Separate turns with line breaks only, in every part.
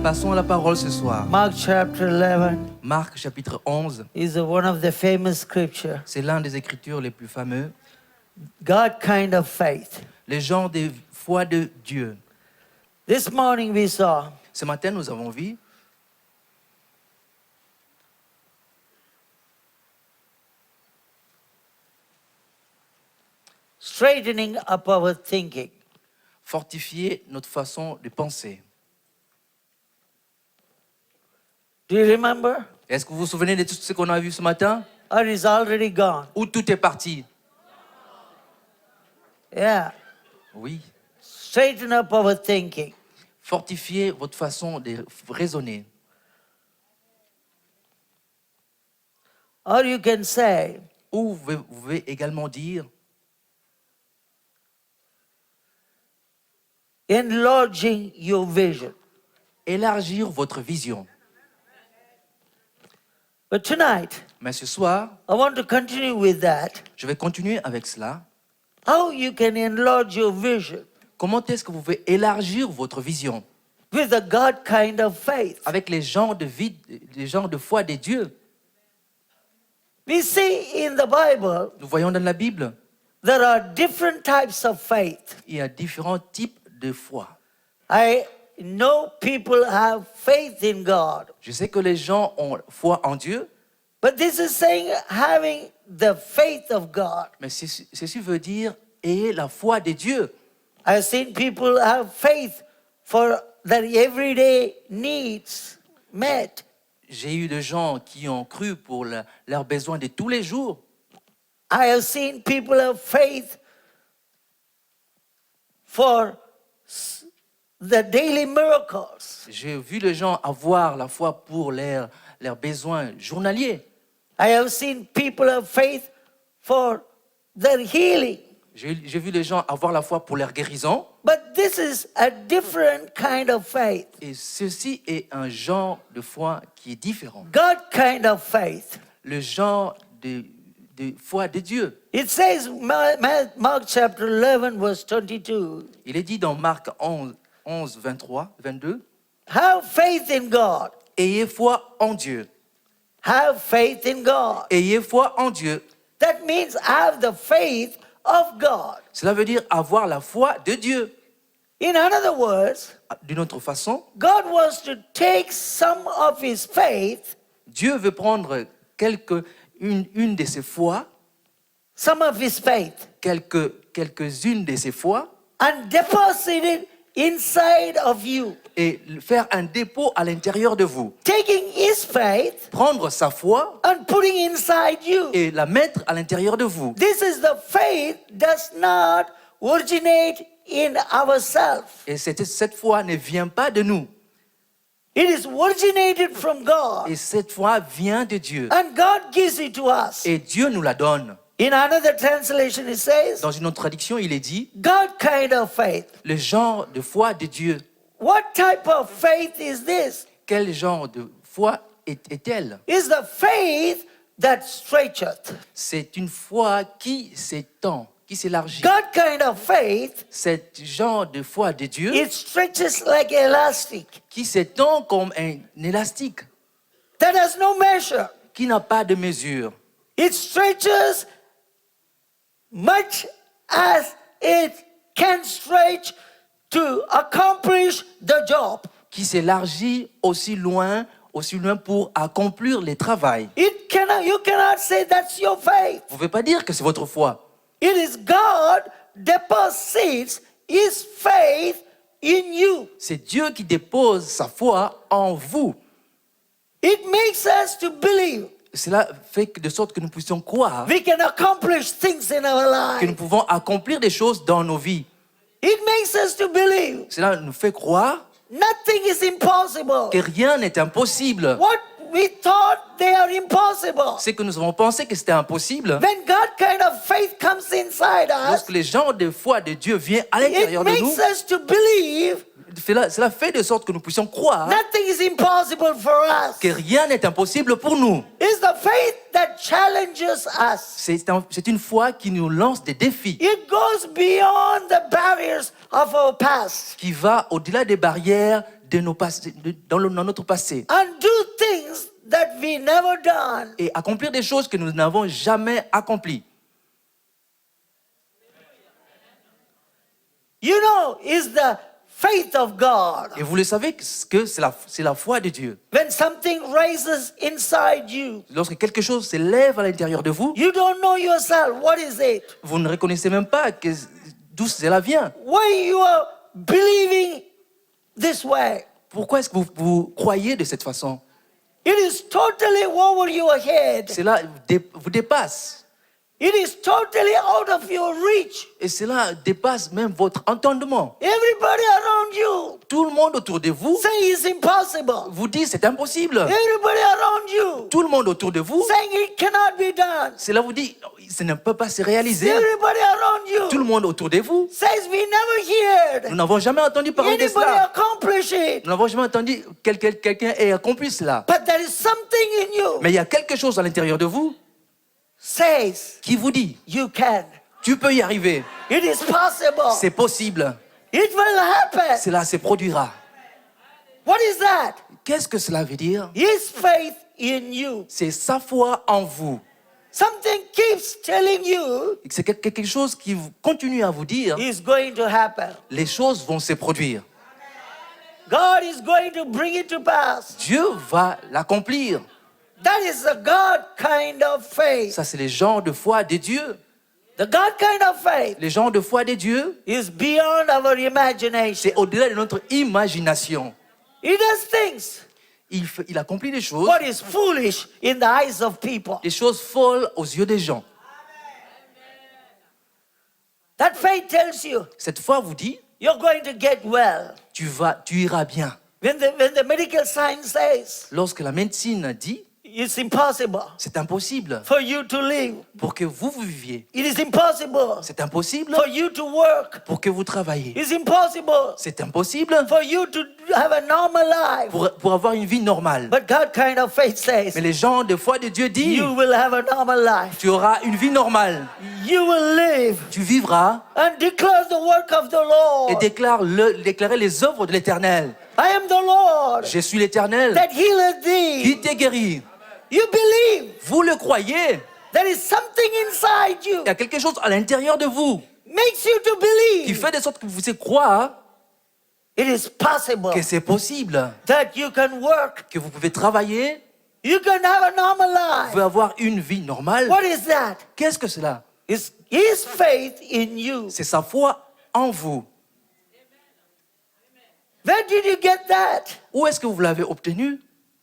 Passons à la parole ce soir.
Mark chapter 11
Marc chapitre 11,
is one of the famous scripture.
c'est l'un des écritures les plus fameux.
God kind of faith.
Les gens de foi de Dieu.
This morning we saw
Ce matin, nous avons vu
straightening up our thinking.
fortifier notre façon de penser.
Do you remember?
Est-ce que vous vous souvenez de tout ce qu'on a vu ce matin?
Or is already gone?
Où tout est parti?
Yeah.
Oui.
Straighten up our thinking.
Fortifier votre façon de raisonner.
Or you can say,
Ou vous pouvez également dire
enlarging your vision.
élargir votre vision.
But tonight,
Mais ce soir,
I want to continue with that.
je vais continuer avec cela.
How you can enlarge your vision
Comment est-ce que vous pouvez élargir votre vision
with a God kind of faith.
avec les gens de vie, les gens de foi des dieux?
We see in the Bible,
Nous voyons dans la Bible,
there are different types of faith.
il y a différents types de foi.
I know people have faith in God,
Je sais que les gens ont foi en Dieu,
but this is saying having the faith of God.
mais ceci veut dire ayez la foi des dieux.
I've seen people have faith for their everyday needs met.
J'ai eu des gens qui ont cru pour leurs besoins de tous les jours.
I have seen people have faith for the daily miracles.
J'ai vu les gens avoir la foi pour leurs besoins journaliers.
I have seen people have faith for their healing.
J'ai vu les gens avoir la foi pour leur guérison.
But this is a different kind of faith.
Et ceci est un genre de foi qui est différent.
God kind of faith.
Le genre de foi de Dieu.
It says, Mark chapter 11, verse 22,
Il est dit dans Marc 11, 23, 22,
have faith in God.
ayez foi en Dieu.
Have faith in God.
Ayez foi en Dieu.
That means have the faith of God.
Cela veut dire avoir la foi de Dieu.
In other words,
D'une autre façon,
God wants to take some of his faith,
Dieu veut prendre une de ses foi,
some of his faith,
quelques-unes de ses foi,
and deposit it inside of you.
et faire un dépôt à l'intérieur de vous.
Taking his faith
Prendre sa foi
and putting inside you.
et la mettre à l'intérieur de vous.
This is the faith does not originate in ourselves.
Et cette foi ne vient pas de nous.
It is originated from God.
Et cette foi vient de Dieu.
And God gives it to us.
Et Dieu nous la donne.
In another translation it says,
Dans une autre traduction, il est dit,
God kind of faith.
le genre de foi de Dieu.
What type of faith is this?
Quel genre de foi est-elle?
Is the faith that stretcheth.
C'est une foi qui s'étend, qui s'élargit.
God kind of faith,
Cet genre de foi de Dieu
it stretches like elastic.
qui s'étend comme un élastique,
That has no measure.
qui n'a pas de mesure.
It stretches much as it can stretch to accomplish the job.
Qui s'élargit aussi loin pour accomplir les travaux.
You cannot say that's your faith.
Vous ne pouvez pas dire que c'est votre foi.
It is God deposits his faith in you.
C'est Dieu qui dépose sa foi en vous.
It makes us to believe
Cela fait de sorte que nous puissions croire
we can accomplish things in our
que nous
life.
pouvons accomplir des choses dans nos vies.
It makes us to believe
Cela nous fait croire
nothing is impossible.
que rien n'est impossible.
What we thought they are impossible.
C'est que nous avons pensé que c'était impossible.
When God kind of faith comes inside us,
Lorsque les gens de foi de Dieu viennent à
it
l'intérieur de nous,
makes us to believe
cela fait de sorte que nous puissions croire
nothing is impossible for us.
que rien n'est impossible pour nous.
It's the faith that challenges us.
C'est une foi qui nous lance des défis,
It goes beyond the barriers of our past.
qui va au-delà des barrières de nos passés, dans notre passé
and do things that we never done.
et accomplir des choses que nous n'avons jamais accomplies.
You know, it's the faith of God.
Et vous le savez que c'est la foi de Dieu.
When something rises inside you,
Lorsque quelque chose s'élève à l'intérieur de vous,
you don't know yourself. What is it?
vous ne reconnaissez même pas d'où cela vient.
Why you are believing this way?
Pourquoi est-ce que vous croyez de cette façon?
It is totally over your head.
Cela vous dépasse.
It is totally out of your reach.
Et cela dépasse même votre entendement.
Everybody around you
Tout le monde autour de vous
saying it's impossible.
vous dit c'est impossible.
Everybody around you
Tout le monde autour de vous,
saying it cannot be done.
cela vous dit ça ne peut pas se réaliser.
Everybody around
Tout
you
le monde autour de vous,
says we never
nous
heard
n'avons jamais entendu parler de
anybody
cela.
accomplish it.
Nous n'avons jamais entendu quelqu'un ait accompli cela.
But there is something in you
Mais il y a quelque chose à l'intérieur de vous
says
qui vous dit
you can.
tu peux y arriver.
It is possible.
C'est possible.
It will happen.
Cela se produira.
What is that?
Qu'est-ce que cela veut dire?
His faith in you.
C'est sa foi en vous.
Something keeps telling you
C'est quelque chose qui continue à vous dire
is going to happen.
les choses vont se produire.
God is going to bring it to pass.
Dieu va l'accomplir.
That is the God kind of faith.
Ça, c'est les gens de foi de Dieu.
The God kind of faith
Les gens de foi de Dieu,
is beyond our imagination.
c'est au-delà de notre imagination.
He does things
Il accomplit des choses,
what is foolish in the eyes of people.
des choses folles aux yeux des gens.
That faith tells you
Cette foi vous dit,
you're going to get well.
tu iras bien.
When the medical science says
Lorsque la médecine dit,
it's impossible
c'est impossible
for you to live.
pour que vous viviez.
It is impossible
C'est impossible
for you to work.
pour que vous travailliez.
It's impossible
C'est impossible
for you to have a normal life.
pour avoir une vie normale.
But God kind of faith says
Mais les gens de foi de Dieu disent,
you will have a normal life.
tu auras une vie normale.
You will live
Tu vivras
and declare the work of the
et
Lord.
déclarer les œuvres de l'Éternel.
I am the Lord
Je suis l'Éternel
that healeth thee.
qui t'ai guéri.
You believe.
Vous le croyez.
There is something inside you
Il y a quelque chose à l'intérieur de vous
makes you to
qui
believe
fait de sorte que vous puissiez croire
it is possible
que c'est possible,
that you can work.
que vous pouvez travailler,
You can have a normal
vous
life.
pouvez avoir une vie normale.
What is that?
Qu'est-ce que cela?
It's His faith in you.
C'est sa foi en vous.
Where did you get that?
Où est-ce que vous l'avez obtenu?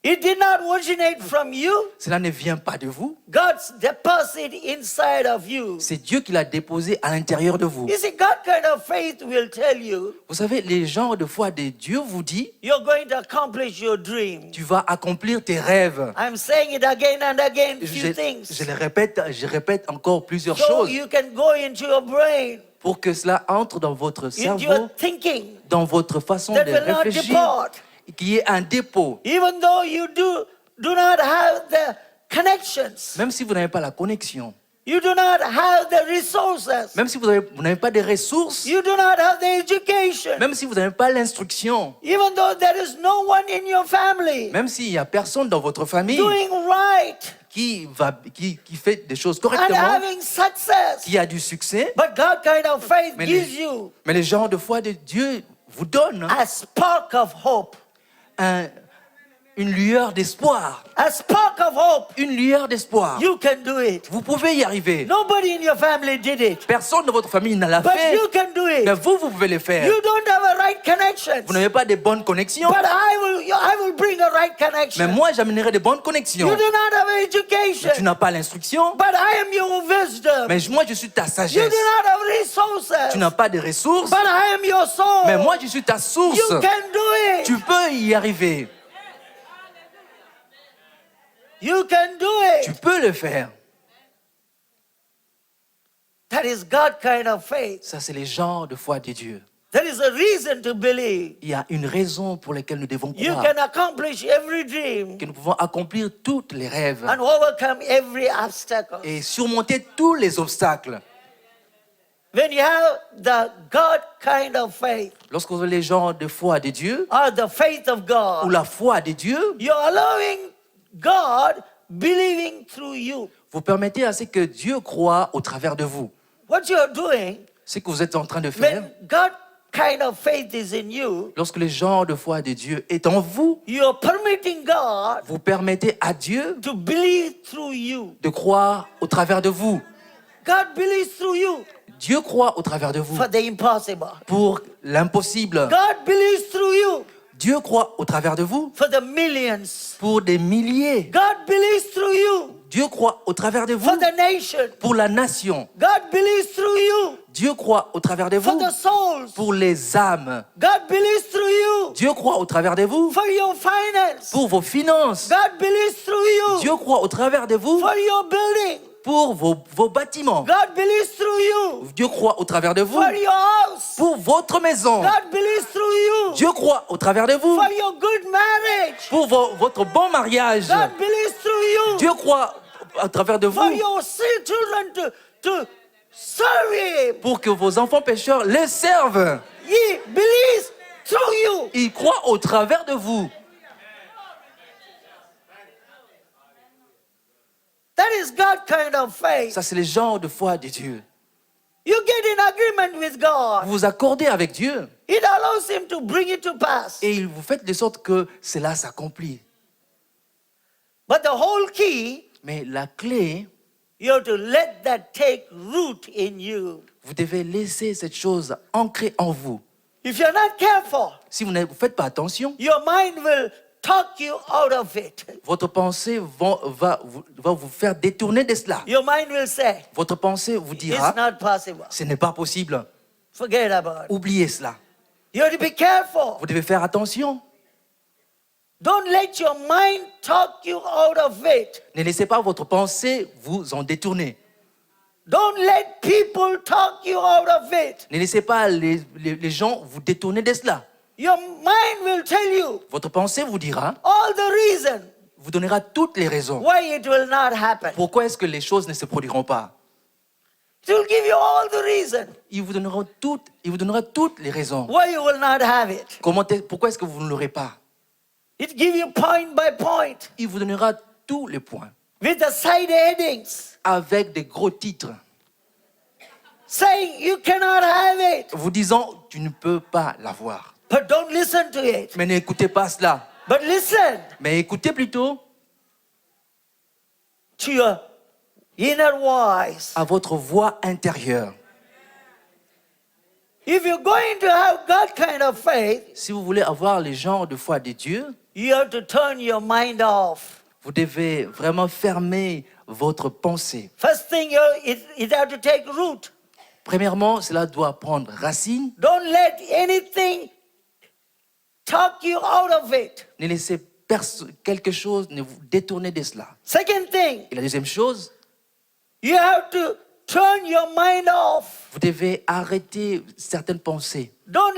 It did not originate from you.
Cela ne vient pas de vous.
God's deposit inside of you.
C'est Dieu qui l'a déposé à l'intérieur de vous.
You see, God kind of faith will tell you
Vous savez, les gens de foi de Dieu vous disent,
you're going to accomplish your dream.
tu vas accomplir tes rêves.
I'm saying it again and again, few
Je
things.
je répète encore plusieurs
So
choses
you can go into your brain,
pour que cela entre dans votre
into
cerveau,
your thinking,
dans votre façon
that
de
will not
réfléchir,
depart.
qu'il y ait un dépôt.
Even though you do not have the connections,
Même si vous n'avez pas la connexion,
you do not have the resources,
même si vous n'avez pas de ressources,
you do not have the education,
même si vous n'avez pas l'instruction,
even though there is no one in your family
même s'il n'y a personne dans votre famille
doing right
qui fait des choses
and
correctement,
having success,
qui a du succès,
but God kind of faith
mais
gives you
mais les gens de foi de Dieu vous donnent
a spark of hope.
une lueur d'espoir.
A spark of hope.
Une lueur d'espoir.
You can do it.
Vous pouvez y arriver.
Nobody in your family did it,
Personne de votre famille ne l'a
but
fait.
you can do
Mais
it.
vous pouvez le faire.
You don't have a right connection,
Vous n'avez pas de bonnes connexions.
but I will bring a right
Mais
connection.
moi, j'amènerai de bonnes
You
connexions.
do not have
Tu
education,
n'as pas l'instruction.
but I am your wisdom.
Mais moi, je suis ta
You
sagesse.
do not have resources,
Tu n'as pas de ressources.
but I am your soul.
Mais moi, je suis ta source.
You can do it.
Tu peux y arriver.
You can do
Tu
it.
peux le faire.
That is God kind of faith.
Ça, c'est les gens de foi de Dieu.
There is a reason to believe.
Il y a une raison pour laquelle nous devons
You
croire
can accomplish every dream
que nous pouvons accomplir tous les rêves
and overcome every obstacle.
et surmonter tous les obstacles.
When you have the God kind of faith,
Lorsque vous avez les gens de foi de Dieu,
or the faith of
ou
God,
la foi de Dieu,
you're allowing God believing through you.
vous permettez à ce que Dieu croit au travers de vous.
What you're doing,
Ce que vous êtes en train de faire,
when God kind of faith is in you,
lorsque le genre de foi de Dieu est en vous,
you're permitting God
vous permettez à Dieu
to believe through you.
de croire au travers de vous.
God believes through you
Dieu croit au travers de vous
for the impossible.
pour l'impossible.
God believes through you
Dieu croit au travers de vous
for the millions.
pour des milliers.
God believes through you
Dieu croit au travers de
for
vous
the nation.
pour la nation.
God believes through you
Dieu croit au travers de
for
vous
the souls.
pour les âmes.
God believes through you
Dieu croit au travers de vous
for your finance.
pour vos finances.
God believes through you
Dieu croit au travers de vous
for your building.
pour vos bâtiments.
God believes through you
Dieu croit au travers de vous
for your house.
pour votre maison.
God believes through you
Dieu croit au travers de vous
for your good marriage.
pour votre bon mariage.
God believes through you
Dieu croit à travers de
for
vous
your children to serve Him.
pour que vos enfants pécheurs les servent.
He believes through you.
Il croit au travers de vous.
That is God kind of faith.
Ça, c'est le genre de foi de Dieu.
You get in agreement with God.
Vous vous accordez avec Dieu
It allows Him to bring it to pass.
et vous faites de sorte que cela s'accomplit.
But the whole key,
Mais la clé,
you have to let that take root in you.
vous devez laisser cette chose ancrée en vous.
If you're not careful,
Si vous ne faites pas attention,
your mind will talk you out of it.
votre pensée va vous faire détourner de cela.
Your mind will say,
Votre pensée vous
it's
dira,
not possible.
ce n'est pas possible.
Forget about it.
Oubliez cela.
You have to be careful.
Vous devez faire attention.
Don't let your mind talk you out of it.
Ne laissez pas votre pensée vous en détourner.
Don't let people talk you out of it.
Ne laissez pas les gens vous détourner de cela.
Your mind will tell you
Votre pensée vous dira,
all the reason
vous donnera toutes les raisons.
why it will not happen.
Pourquoi est-ce que les choses ne se produiront pas?
It will give you all the reason
Il vous donnera toutes les raisons.
why you will not have it.
Pourquoi est-ce que vous ne l'aurez pas?
It gives you point by point
Il vous donnera tous les points
with the side headings
avec des gros titres
saying you cannot have it.
vous disant tu ne peux pas l'avoir.
But don't listen to it.
Mais n'écoutez pas cela.
But listen
Mais écoutez plutôt
to your inner voice.
à votre voix intérieure.
If you're going to have God kind of faith,
Si vous voulez avoir les genres de foi de Dieu,
you have to turn your mind off.
vous devez vraiment fermer votre pensée.
First thing, it has to take root.
Premièrement, cela doit prendre racine.
Don't let anything talk you out of it.
Ne laissez quelque chose ne vous détourner de cela.
Second thing,
Et la deuxième chose,
you have to turn your mind off.
vous devez arrêter certaines pensées.
Don't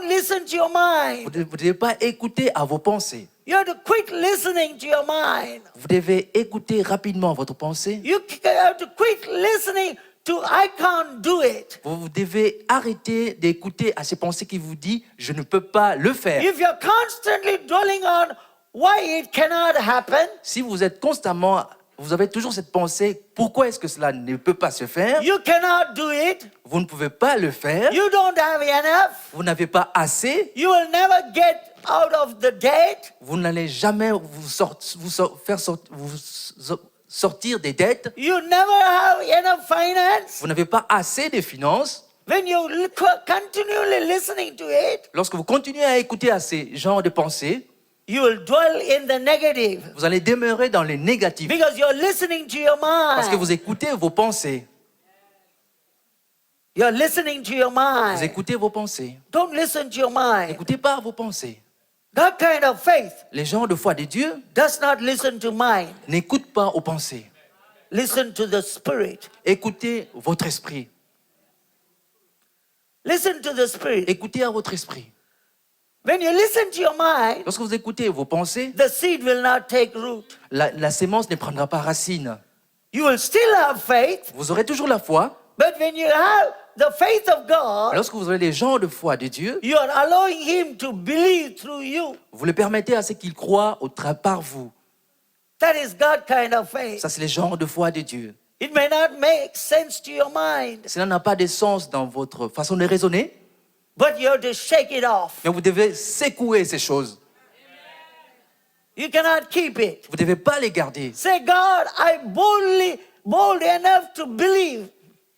listen to your
Vous
mind.
ne devez pas écouter à vos pensées.
You have to quit listening to your mind.
Vous devez écouter rapidement votre pensée.
You have to quit listening to I can't do it.
Vous devez arrêter d'écouter à ces pensées qui vous disent « je ne peux pas le faire ».
If you're constantly dwelling on why it cannot happen,
Si vous êtes constamment, vous avez toujours cette pensée « pourquoi est-ce que cela ne peut pas se faire ?»
you cannot do it,
Vous ne pouvez pas le faire.
you don't have enough,
Vous n'avez pas assez.
you will never get out of the debt,
Vous n'allez jamais faire sortir des dettes.
you never have enough finance.
Vous n'avez pas assez de finances.
When you continually listening to it,
Lorsque vous continuez à écouter à ces genres de pensées,
you will dwell in the negative
vous allez demeurer dans les négatifs
because you're listening to your
parce que
mind.
vous écoutez vos pensées.
You're listening to your
Vous
mind.
écoutez vos pensées.
Don't listen to your mind.
N'écoutez pas vos pensées.
That kind of faith
Les gens de foi de Dieu
does not listen to mind.
n'écoutent pas aux pensées.
Listen to the Spirit.
Écoutez votre esprit.
Listen to the Spirit.
Écoutez à votre esprit.
When you listen to your mind,
Lorsque vous écoutez vos pensées,
the seed will not take root.
la sémence ne prendra pas racine.
You will still have faith,
Vous aurez toujours la foi,
But when you have the faith of God,
Lorsque vous avez les gens de foi de Dieu,
you are allowing Him to believe through you.
vous le permettez à ce qu'ils croient par vous.
That is God kind of faith.
Ça, c'est les gens de foi de Dieu.
It may not make sense to your mind,
Cela n'a pas de sens dans votre façon de raisonner,
but you have to shake it off.
mais vous devez secouer ces choses.
You cannot keep it.
Vous ne devez pas les garder.
Say, God, I'm bold enough to believe.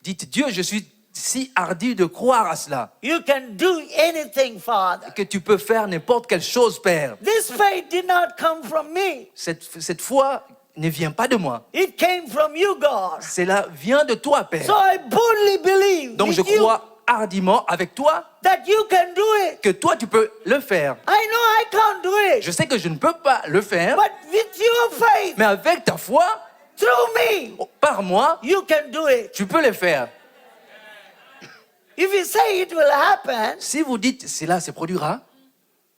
Dites, Dieu, je suis si hardi de croire à cela,
You can do anything, Father.
que tu peux faire n'importe quelle chose, Père.
This faith did not come from me.
Cette foi ne vient pas de moi.
It came from you, God.
Cela vient de toi, Père.
So I boldly believe
Donc je
with you
crois hardiment avec toi
that you can do it.
que toi, tu peux le faire.
I know I can't do it,
Je sais que je ne peux pas le faire,
but with your faith,
mais avec ta foi,
through me,
par moi,
you can do it.
tu peux le faire.
If you say it will happen,
Si vous dites cela se produira,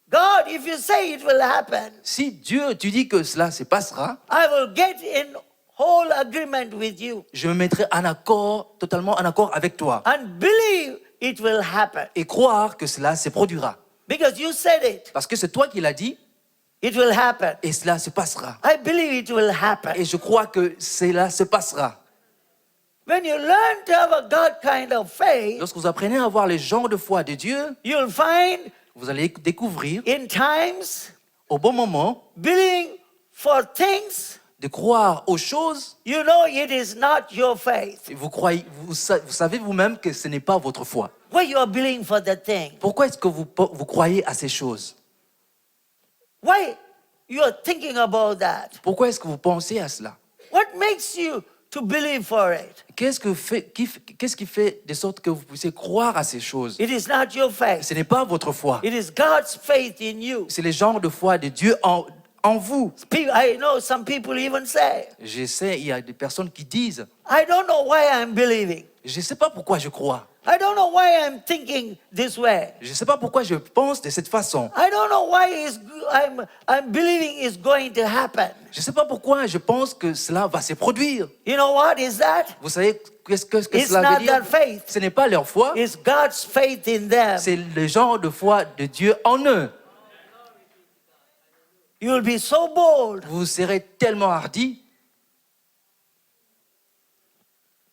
God, if you say it will happen,
si Dieu, tu dis que cela se passera,
I will get in whole agreement with you
je me mettrai en accord, totalement en accord avec toi
and believe it will happen.
et croire que cela se produira.
Because you said it.
Parce que c'est toi qui l'as dit
It will happen.
et cela se passera.
I believe it will happen.
Et je crois que cela se passera.
When you learn to have a God kind of faith,
Lorsque vous apprenez à avoir les gens de foi de Dieu,
you'll find
vous allez découvrir
in times
au bon moment
believing for things,
de croire aux choses.
you know it is not your faith.
Vous savez vous-même que ce n'est pas votre foi.
Why you are believing for the thing?
Pourquoi est-ce que vous croyez à ces choses?
Why you are thinking about that?
Pourquoi est-ce que vous pensez à cela?
What makes you to believe for it?
Qu'est-ce qui fait de sorte que vous puissiez croire à ces choses?
It is not your faith.
Ce n'est pas votre foi.
It is God's faith in you.
C'est les genres de foi de Dieu en vous.
I know some people even say,
Je sais, il y a des personnes qui disent,
I don't know why I'm believing.
je ne sais pas pourquoi je crois.
I don't know why I'm thinking this way.
Je ne sais pas pourquoi je pense de cette façon.
I don't know why I'm believing it's going to happen.
Je ne sais pas pourquoi je pense que cela va se produire.
You know what is that?
Vous savez qu'est-ce que
It's
cela
not
veut dire?
their faith.
Ce n'est pas leur foi,
It's God's faith in them.
c'est le genre de foi de Dieu en eux.
You will be so bold.
Vous serez tellement hardi,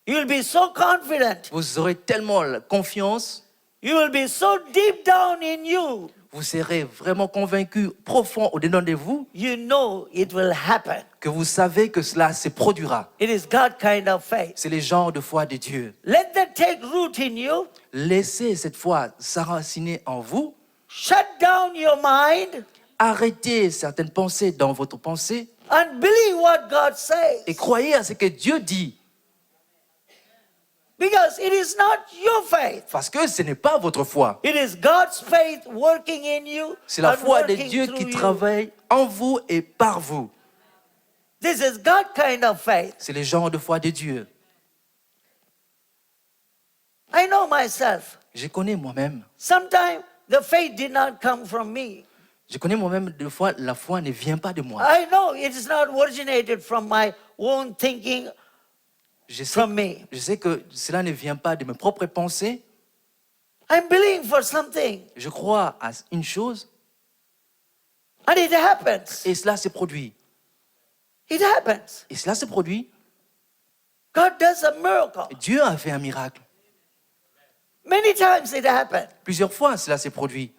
You will be so confident.
vous aurez tellement la confiance,
You will be so deep down in you.
vous serez vraiment convaincu, profond au-dedans de vous,
You know it will happen.
que vous savez que cela se produira.
It is God kind of faith.
C'est les genres de foi de Dieu.
Let that take root in you.
Laissez cette foi s'enraciner en vous.
Shut down your mind
Arrêtez certaines pensées dans votre pensée
and believe what God says.
et croyez à ce que Dieu dit.
Because it is not your faith.
Parce que ce n'est pas votre foi.
It is God's faith working in you.
C'est la
and
foi de
working
Dieu
through
qui
you.
travaille en vous et par vous.
This is God kind of faith.
C'est les genres de foi de Dieu.
I know myself.
Je connais moi-même.
Sometimes the faith did not come from me.
Je connais moi-même de fois, la foi ne vient pas de moi.
I know it is not originated from my own thinking,
Je sais,
from me.
je sais que cela ne vient pas de mes propres pensées.
I'm believing for something,
Je crois à une chose
and it happens.
et cela se produit.
It happens.
Et cela se produit.
God does a miracle.
Dieu a fait un miracle.
Many times it happens.
Plusieurs fois, cela s'est produit.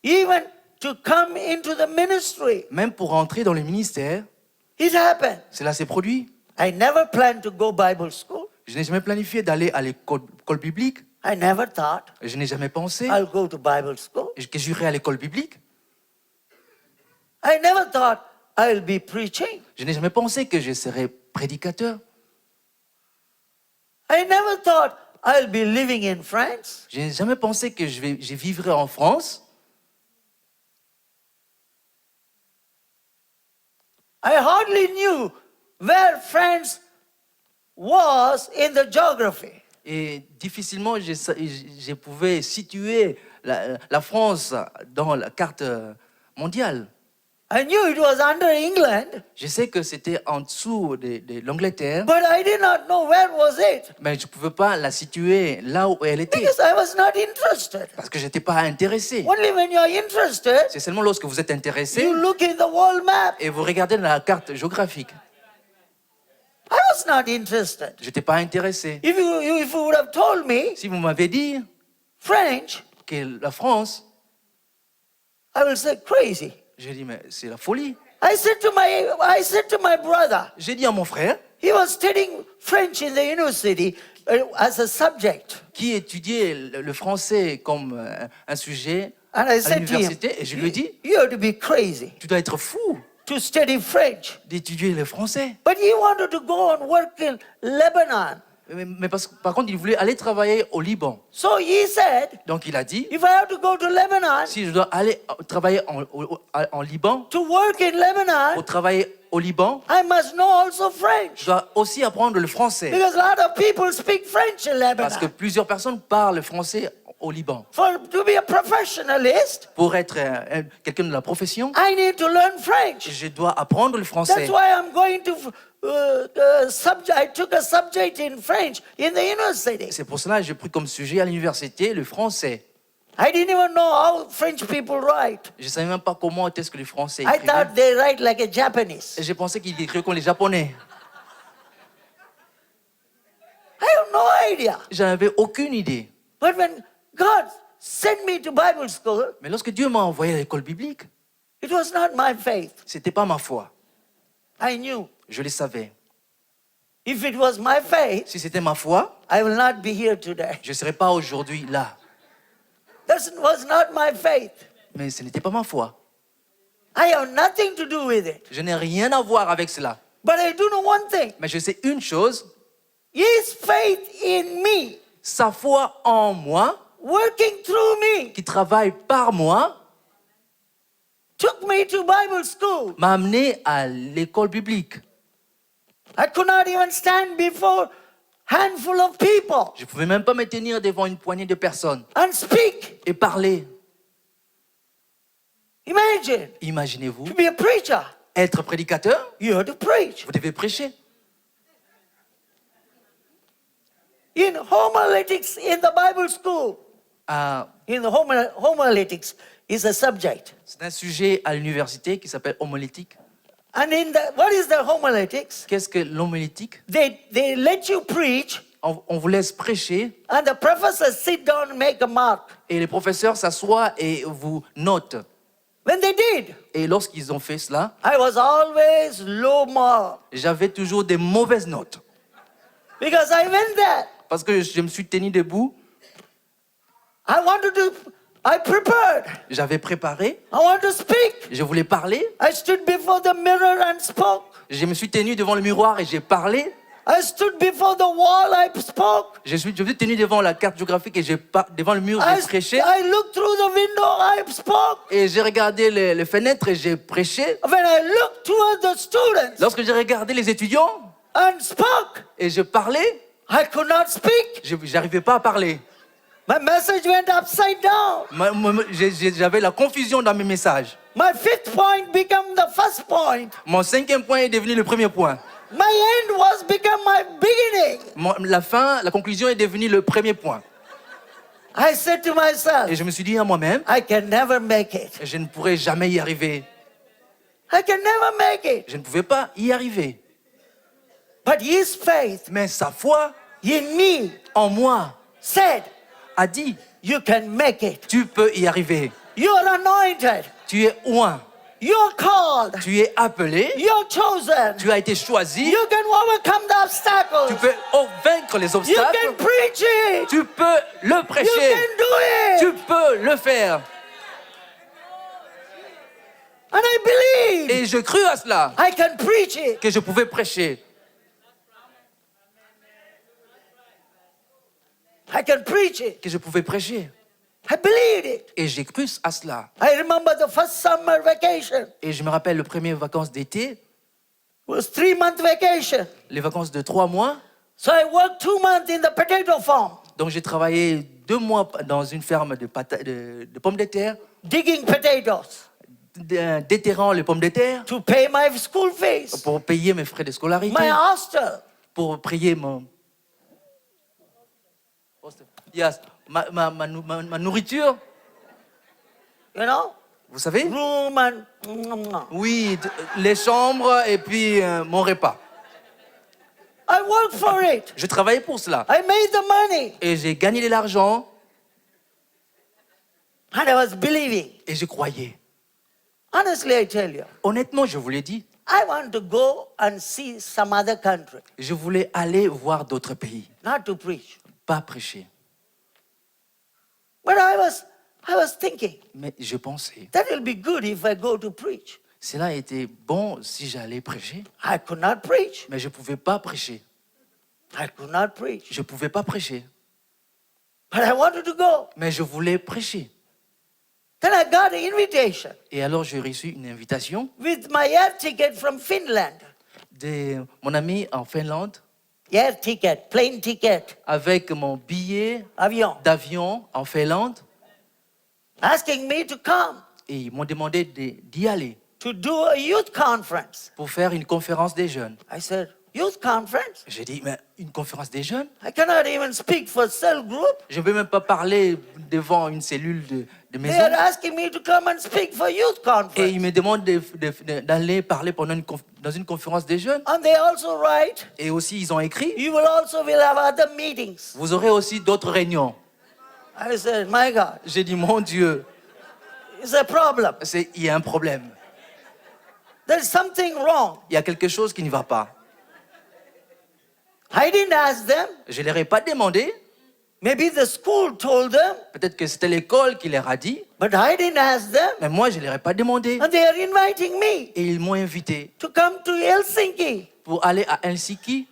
Even to come into the ministry,
Même pour entrer dans le ministère,
it happened.
cela s'est produit.
I never planned to go Bible school.
Je n'ai jamais planifié d'aller à l'école biblique.
I never thought
Je n'ai jamais pensé
I'll go to Bible school.
que j'irais à l'école biblique.
I never thought I'll be preaching.
Je n'ai jamais pensé que je serais prédicateur.
I never thought I'll be living in France.
Je n'ai jamais pensé que je vivrais en France.
I hardly knew where France was in the geography.
Et difficilement, je pouvais situer la France dans la carte mondiale.
I knew it was under England,
Je sais que c'était en dessous de l'Angleterre,
but I did not know where was it
mais je ne pouvais pas la situer là où elle était,
because I was not interested.
parce que je n'étais pas intéressé.
Only when you are interested,
C'est seulement lorsque vous êtes intéressé
you look in the world map.
et vous regardez dans la carte géographique.
I was not interested.
Je n'étais pas intéressé.
If you would have told me
Si vous m'avez dit
French,
que la France,
I will say crazy.
j'ai dit, mais c'est la folie.
I said to my brother,
J'ai dit à mon frère,
he was studying French in the university as a subject.
qui étudiait le français comme un sujet
And I
à
said to him,
l'université, et je lui ai dit,
you have to be crazy
tu dois être fou
to study French.
d'étudier le français.
But he wanted to go and work in Lebanon.
Mais par contre, il voulait aller travailler au Liban.
So he said,
Donc il a dit,
if I have to go to Lebanon
si je dois aller travailler en Liban,
to work in Lebanon,
pour travailler au Liban,
I must know also
je
French.
dois aussi apprendre le français.
Because a lot of people speak French in
Parce que
Lebanon.
plusieurs personnes parlent français au Liban.
To be a professionalist,
Pour être quelqu'un de la profession,
I need to learn French.
je dois apprendre le français.
That's why I'm going to I took a subject in French in the university.
C'est pour cela que j'ai pris comme sujet à l'université le français.
I didn't even know how French people write.
Je ne savais même pas comment est-ce que les Français
I
écrivaient.
thought they write like a Japanese.
Et j'ai pensé qu'ils écrivaient comme les Japonais.
I have no idea.
Je n'avais aucune idée.
But when God sent me to Bible school,
Mais lorsque Dieu m'a envoyé à l'école biblique,
it was not my faith.
ce n'était pas ma foi.
I knew.
Je le savais.
If it was my faith,
Si c'était ma foi,
I will not be here today.
je ne serais pas aujourd'hui là.
That was not my faith.
Mais ce n'était pas ma foi.
I have nothing to do with it.
Je n'ai rien à voir avec cela.
But I do know one thing.
Mais je sais une chose,
His faith in me,
sa foi en moi,
working through me,
qui travaille par moi,
took me to Bible school.
m'a amené à l'école biblique.
I could not even stand before handful of people
Je ne pouvais même pas me tenir devant une poignée de personnes
and speak.
et parler.
Imagine,
Imaginez-vous,
to be a preacher,
être prédicateur,
you have to preach.
vous devez prêcher.
In homiletics in the Bible school,
Ah,
in the homiletics is a subject.
c'est un sujet à l'université qui s'appelle homilétique.
And in the, what is the homiletics?
Qu'est-ce que l'homilétique?
They let you preach
On vous laisse prêcher
and the professors sit down and make a mark.
et les professeurs s'assoient et vous notent.
When they did,
Et lorsqu'ils ont fait cela,
I was always low mark
j'avais toujours des mauvaises notes.
because I went there.
Parce que je me suis tenu debout,
I prepared.
j'avais préparé,
I want to speak.
je voulais parler.
I stood before the mirror and spoke.
Je me suis tenu devant le miroir et j'ai parlé.
I stood before the wall, I spoke.
Je me suis tenu devant la carte géographique et devant le mur, j'ai prêché.
I looked through the window, I spoke.
Et j'ai regardé les fenêtres et j'ai prêché.
When I looked toward the students
Lorsque j'ai regardé les étudiants
and spoke,
et je parlais,
I could not speak.
je n'arrivais pas à parler.
My message went upside down.
J'avais la confusion dans mes messages.
My fifth point became the first point.
Mon cinquième point est devenu le premier point.
My end was become my beginning.
La conclusion est devenue le premier point.
I said to myself,
Et je me suis dit à moi-même,
I can never make it.
je ne pourrai jamais y arriver.
I can never make it.
Je ne pouvais pas y arriver.
But his faith
Mais sa foi
in me
en moi
said,
a dit,
you can make it.
tu peux y arriver.
You're anointed.
Tu es oint,
You're called.
tu es appelé,
You're chosen.
tu as été choisi,
You can overcome the
tu
obstacles.
peux vaincre les
You
obstacles,
can preach it.
tu peux le
You
prêcher,
can do
tu
it.
peux le faire.
And I believe
Et je crus à cela,
I can preach it.
que je pouvais prêcher.
I can preach it.
Que je pouvais prêcher.
I believed it.
Et j'ai cru à cela.
I remember the first summer vacation.
Et je me rappelle le premier vacances d'été,
It was 3-month vacation.
les vacances de 3 mois.
So I worked 2 months in the potato farm,
Donc j'ai travaillé 2 mois dans une ferme de pommes de terre,
digging potatoes.
déterrant les pommes de terre,
to pay my school fees,
pour payer mes frais de scolarité,
my hostel.
pour payer yes, ma nourriture,
You know,
vous savez?
room and
Oui, les chambres et puis mon repas.
I worked for it.
Je travaillais pour cela.
I made the money.
Et j'ai gagné de l'argent
And I was believing.
et je croyais.
Honestly, I tell you,
Honnêtement, je vous l'ai dit,
I want to go and see some other country,
je voulais aller voir d'autres pays,
not to preach.
pas prêcher.
But I was thinking,
Mais je pensais,
that will be good if I go to preach.
cela a été bon si j'allais prêcher,
I could not preach.
mais je ne pouvais pas prêcher.
I could not preach.
Je ne pouvais pas prêcher,
But I wanted to go.
mais je voulais prêcher.
Then I got an invitation
Et alors j'ai reçu une invitation
with my air ticket from Finland.
de mon ami en Finlande
Air ticket, plane ticket,
avec mon billet
avion,
d'avion en Finlande
asking me to come
et ils m'ont demandé d'y aller
to do a youth conference.
pour faire une conférence des jeunes.
I said, youth conference?
J'ai dit, mais une conférence des jeunes?
I cannot even speak for cell group.
Je ne vais même pas parler devant une cellule de
They
maison.
are asking me to come and speak for youth
Et
conference.
ils me demandent d'aller parler pendant dans une conférence des jeunes.
And they also write,
Et aussi, ils ont écrit,
you will have other meetings.
vous aurez aussi d'autres réunions.
I said, my God,
J'ai dit, mon Dieu,
it's a problem.
il y a un problème.
There's something wrong.
Il y a quelque chose qui ne va pas.
I didn't ask them.
Je ne leur ai pas demandé.
Maybe the school told them,
Peut-être que c'était l'école qui leur a dit.
but I didn't ask them.
Mais moi, je ne leur ai pas demandé.
And they are inviting me
Et ils m'ont invité
to come to Helsinki
pour aller à Helsinki,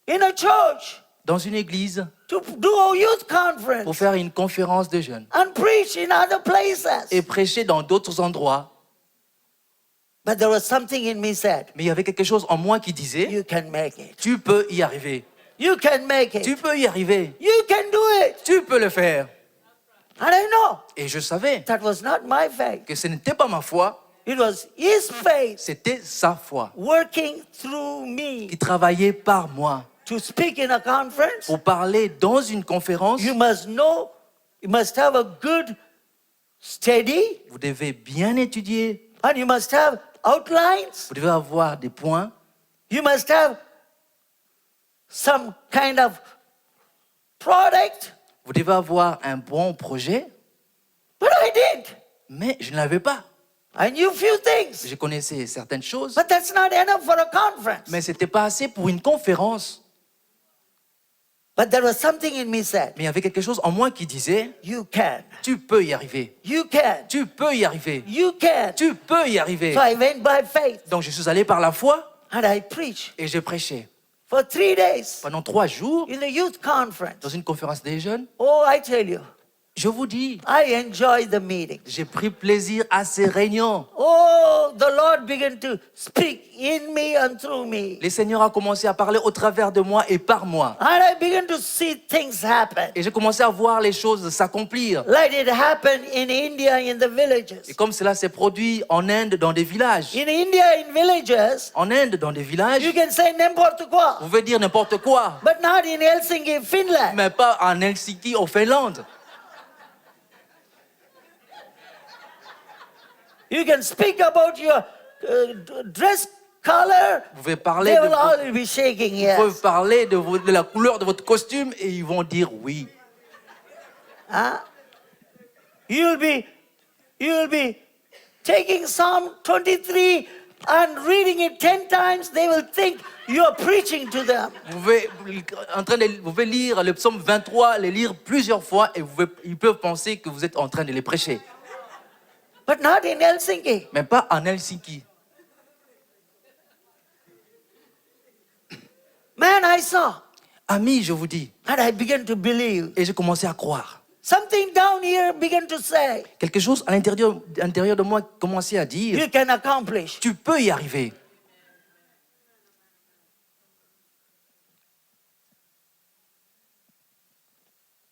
in a church
dans une église,
to do a youth
pour
conference
faire une conférence de jeunes.
and preach in other places.
Et prêcher dans d'autres endroits.
But there was something in me said,
Mais il y avait quelque chose en moi qui disait,
you can make it.
tu peux y arriver.
You can make
Tu
it.
peux y arriver.
You can do it.
Tu peux le faire.
And I know
Et je savais
that was not my faith.
que ce n'était pas ma foi,
It was his faith
c'était sa foi
working through me.
qui travaillait par moi.
To speak in a conference,
Pour parler dans une conférence,
you must know, you must have a good study,
vous devez bien étudier,
and you must have outlines.
vous devez avoir des points,
You must have some kind of product.
vous devez avoir un bon projet,
But I did.
mais je ne l'avais pas.
I knew few things.
Je connaissais certaines choses,
But that's not enough for a conference.
mais ce n'était pas assez pour une conférence.
But there was something in me said,
Mais il y avait quelque chose en moi qui disait,
you can.
tu peux y arriver,
You can.
tu peux y arriver,
You can.
tu peux y arriver.
So I went by faith
Donc je suis allé par la foi
and I preached
et je prêchais
for 3 days
pendant 3 jours
in the youth conference.
dans une conférence des jeunes.
Oh, I tell you,
Je vous dis,
I enjoyed the meeting.
j'ai pris plaisir à ces réunions.
Oh, the Lord began to speak in me and through me.
Le Seigneur a commencé à parler au travers de moi et par moi.
And I began to see things happen.
Et j'ai commencé à voir les choses s'accomplir.
Like it happened in India in the villages.
Et comme cela s'est produit en Inde dans des villages.
In India, in villages,
En Inde dans des villages,
you can say n'importe quoi,
vous pouvez dire n'importe quoi,
but not in Helsinki, Finland.
mais pas en Helsinki, en Finlande.
You can speak about your dress color.
Vous pouvez parler
They
de,
will all be shaking,
vous pouvez
yes.
parler de la couleur de votre costume et ils vont dire oui.
Huh? You'll be taking Psalm 23 and reading it 10 times. They will think you are preaching to them.
Vous pouvez lire le psaume 23, les lire plusieurs fois et ils peuvent penser que vous êtes en train de les prêcher.
But not in Helsinki.
Mais pas en Helsinki.
Man, I saw.
Amis, je vous dis,
And I began to believe.
et j'ai commencé à croire.
Something down here began to say,
Quelque chose à l'intérieur de moi commençait à dire,
you can accomplish.
tu peux y arriver.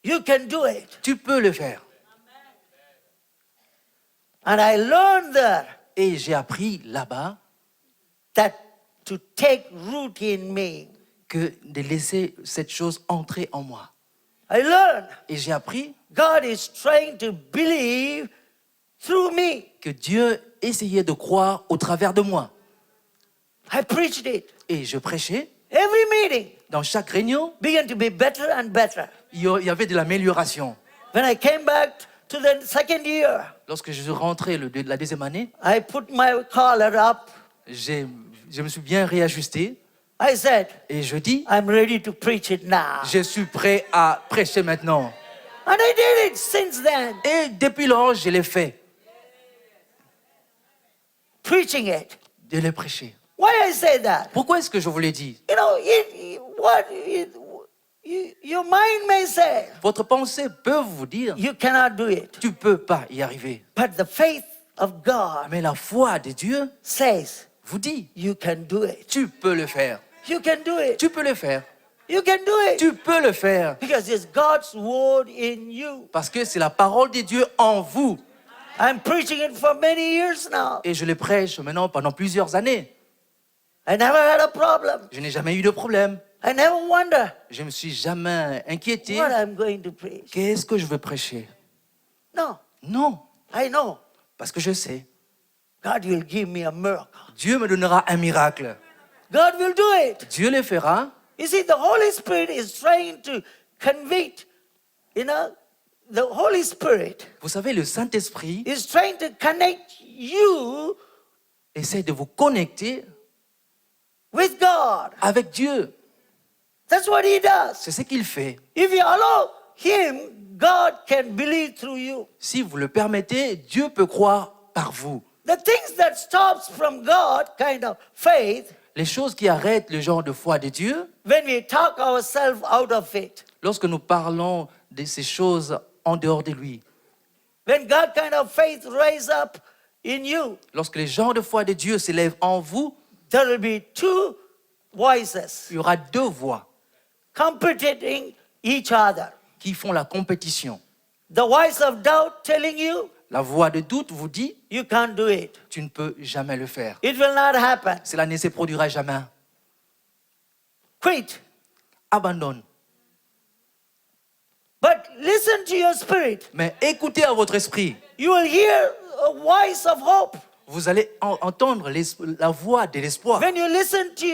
You can do it.
Tu peux le faire.
And I learned there
Et j'ai appris là-bas
that to take root in me.
que de laisser cette chose entrer en moi.
I learned
Et j'ai appris
God is trying to believe through me.
que Dieu essayait de croire au travers de moi.
I preached it.
Et je prêchais.
Every meeting
Dans chaque réunion,
began to be better and better.
il y avait de l'amélioration.
When I came back to the second year,
Lorsque je suis rentré la deuxième année,
I put my collar up.
je me suis bien réajusté
I said,
et je dis,
I'm ready to preach it now.
je suis prêt à prêcher maintenant.
And I did it since then,
Et depuis lors, je l'ai fait,
preaching it.
de le prêcher.
Why I say that?
Pourquoi est-ce que je vous l'ai dit?
You know, your mind may say,
Votre pensée peut vous dire,
you cannot do it.
tu ne peux pas y arriver.
But the faith of God
Mais la foi de Dieu
says,
vous dit,
you can do it.
tu peux le faire.
You can do it.
Tu peux le faire.
You can do it.
Tu peux le faire.
Because it's God's word in you.
Parce que c'est la parole de Dieu en vous.
I'm preaching it for many years now.
Et je le prêche maintenant pendant plusieurs années.
I never had a problem.
Je n'ai jamais eu de problème.
I never wonder
Je ne me suis jamais inquiété.
what I'm going to preach.
Qu'est-ce que je veux prêcher?
No,
Non,
I know
parce que je sais.
God will give me a miracle.
Dieu me donnera un miracle.
God will do it.
Dieu le fera.
You see, the Holy Spirit is trying to convict, the Holy Spirit
Vous savez, le Saint-Esprit
is trying to connect you
essaie de vous connecter
with God.
avec Dieu.
That's what He does.
C'est ce qu'il fait.
If you allow Him, God can believe through you.
Si vous le permettez, Dieu peut croire par vous.
The things that stops from God kind of faith,
Les choses qui arrêtent le genre de foi de Dieu,
when we talk ourselves out of it,
lorsque nous parlons de ces choses en dehors de lui,
when God kind of faith rise up in you,
lorsque les gens de foi de Dieu s'élèvent en vous,
there will be two voices
il y aura deux voix
competing each other.
qui font la compétition.
The voice of doubt telling you,
La voix de doute vous dit,
you can't do it.
tu ne peux jamais le faire.
It will not happen.
Cela ne se produira jamais.
Quit.
Abandonne.
But listen to your spirit.
Mais écoutez à votre esprit.
You will hear a voice of hope.
Vous allez entendre la voix de l'espoir.
When you listen to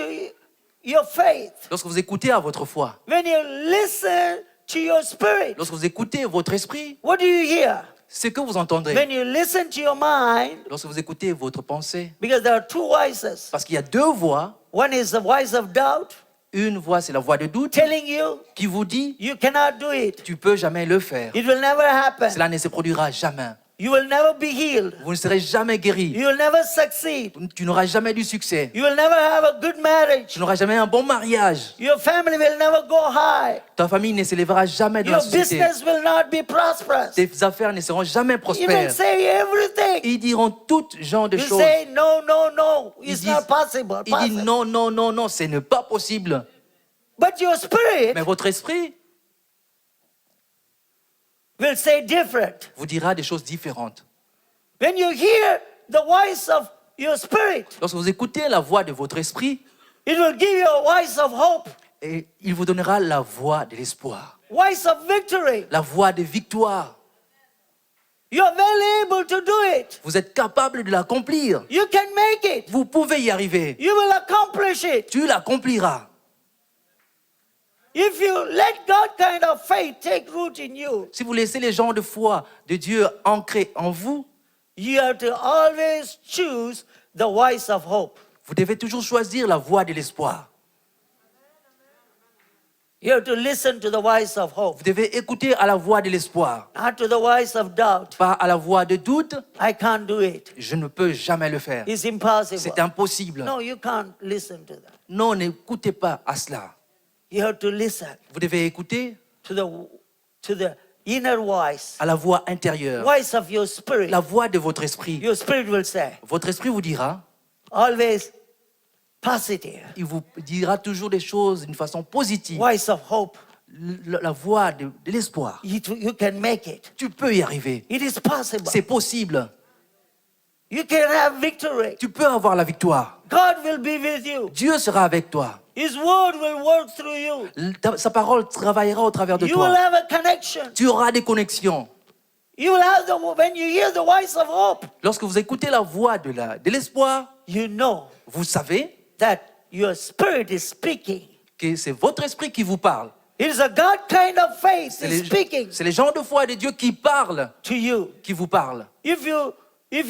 your faith,
Lorsque vous écoutez à votre foi,
when you listen to your spirit,
lorsque vous écoutez votre esprit,
what do you hear?
ce que vous entendrez.
When you listen to your mind,
Lorsque vous écoutez votre pensée,
because there are two voices.
parce qu'il y a deux voix.
One is the voice of doubt,
Une voix, c'est la voix de doute
telling you
qui vous dit,
you cannot do it.
tu peux jamais le faire.
It will never happen.
Cela ne se produira jamais.
You will never be healed.
Vous ne serez jamais guéri.
You will never succeed.
Tu n'auras jamais du succès.
You will never have a good marriage.
Tu n'auras jamais un bon mariage.
Your family will never go high.
Ta famille ne s'élèvera jamais dans
Your
la société.
business will not be prosperous.
Tes affaires ne seront jamais
You will
prospères.
say everything.
Ils diront tout genre de
You
choses.
say no, no, no. It's
Ils
not
disent-
possible.
Ils disent non, non, non, non, ce n'est pas possible.
But your spirit
Mais votre esprit
will say different.
vous dira des choses différentes.
When you hear the voice of your spirit,
Lorsque vous écoutez la voix de votre esprit,
it will give you a voice of hope,
et il vous donnera la voix de l'espoir,
voice of victory.
la voix de victoire.
You are well able to do it.
Vous êtes capable de l'accomplir.
You can make it.
Vous pouvez y arriver.
You will accomplish it.
Tu l'accompliras.
If you let God kind of faith take root in you,
Si vous laissez les gens de foi de Dieu ancrés en vous,
you have to always choose the voice of hope.
vous devez toujours choisir la voix de l'espoir.
You have to listen to the voice of hope,
Vous devez écouter à la voix de l'espoir,
not to the voice of doubt.
pas à la voix de doute.
I can't do it.
Je ne peux jamais le faire.
It's impossible.
C'est impossible.
No, you can't listen to that.
Non, n'écoutez pas à cela.
You have to listen
Vous devez écouter
to the inner voice,
à la voix intérieure,
voice of your spirit.
la voix de votre esprit.
Your spirit will say,
Votre esprit vous dira,
always positive,
il vous dira toujours des choses d'une façon positive.
voice of hope.
La voix de l'espoir.
You can make it.
Tu peux y arriver.
It is possible.
C'est possible.
You can have victory.
tu peux avoir la victoire.
God will be with you.
Dieu sera avec toi.
His word will work through you.
Sa parole travaillera au travers de
You will
toi.
have a connection.
Tu auras des connexions.
You will have when you hear the voice of hope,
Lorsque vous écoutez la voix de l'espoir,
you know
vous savez
that your spirit is speaking.
que c'est votre esprit qui vous parle.
It is a God kind of faith is speaking
C'est les gens de foi de Dieu qui parlent,
to you.
qui vous parlent.
If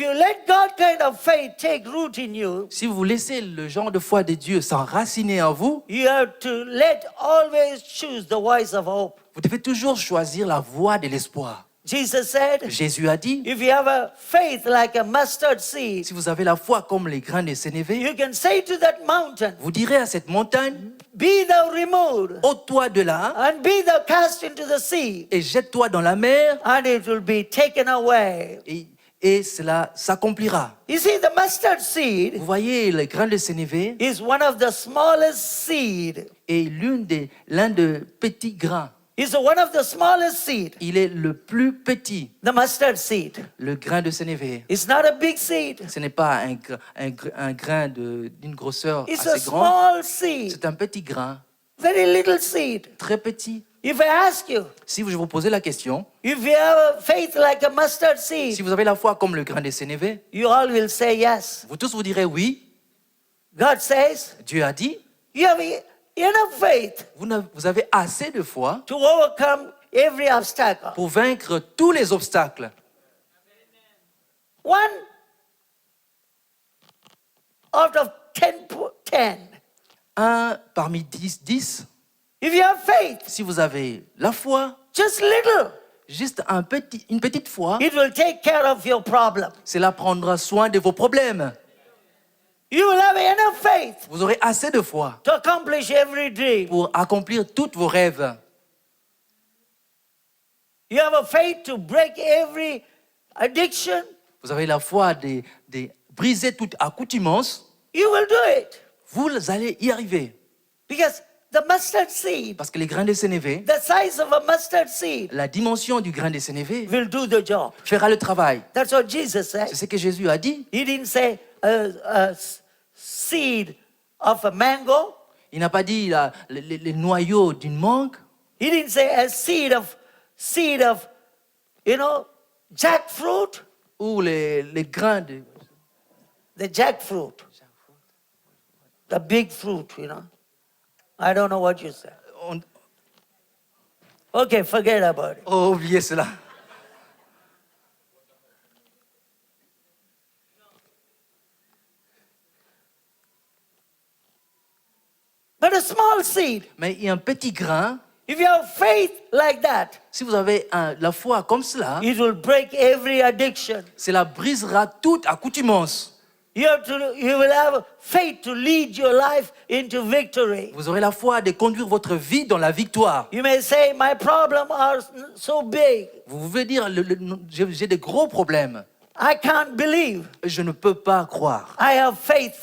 you let God kind of faith take root in you,
Si vous laissez le genre de foi de Dieu s'enraciner en vous,
you have to always choose the voice of hope.
vous devez toujours choisir la voie de l'espoir.
Jesus said,
Jésus a dit,
if you have a faith like a mustard seed,
si vous avez la foi comme les grains de sénévé,
you can say to that mountain,
vous direz à cette montagne,
be thou removed
ôte-toi de là
and be thou cast into the sea,
et jette-toi dans la mer
and it will be taken away.
et cela s'accomplira.
You see, the mustard seed
Vous voyez, les grains de sénévé
is one of the smallest seed.
est l'un des petits grains.
It's one of the smallest seed,
Il est le plus petit,
the mustard seed.
le grain de sénévé.
It's not a big seed.
Ce n'est pas un grain d'une grosseur
It's a
assez grande.
small seed,
C'est un petit grain,
very little seed.
très petit.
If I ask you,
Si je vous posez la question,
if you have a faith like a mustard
si
seed,
vous avez la foi comme le grain de sénévé,
you all will say yes.
vous tous vous direz oui.
God says,
Dieu a dit,
you have enough faith
vous avez assez de foi
to overcome every obstacle.
pour vaincre tous les obstacles.
One out of 10.
Un parmi 10,
If you have faith,
si vous avez la foi,
just little,
juste une petite foi,
it will take care of your problem.
cela prendra soin de vos problèmes.
You will have enough faith
Vous aurez assez de foi
to accomplish every dream.
pour accomplir tous vos rêves.
You have a faith to break every addiction.
Vous avez la foi de briser toute accoutumance.
You will do it.
Vous allez y arriver.
Because the mustard seed,
Parce que les grains de sénévé,
the size of a mustard seed,
la dimension du grain de sénévé
will do the job.
fera le travail.
That's what Jesus said.
C'est ce que Jésus a dit.
He didn't say a seed of a mango.
Il n'a pas dit les noyaux d'une mangue.
He didn't say a seed of, jackfruit.
Ou les grains de...
The jackfruit. The big fruit, I don't know what you said. Okay, forget about it.
Oh, oubliez cela.
But a small seed,
Mais il y a un petit grain.
if you have faith like that,
Si vous avez la foi comme cela,
it will break every addiction.
cela brisera toute accoutumance.
You will have faith to lead your life into victory.
Vous aurez la foi de conduire votre vie dans la victoire.
You may say, my problems are so big.
Vous pouvez dire, j'ai des gros problèmes.
I can't believe.
Je ne peux pas croire.
I have faith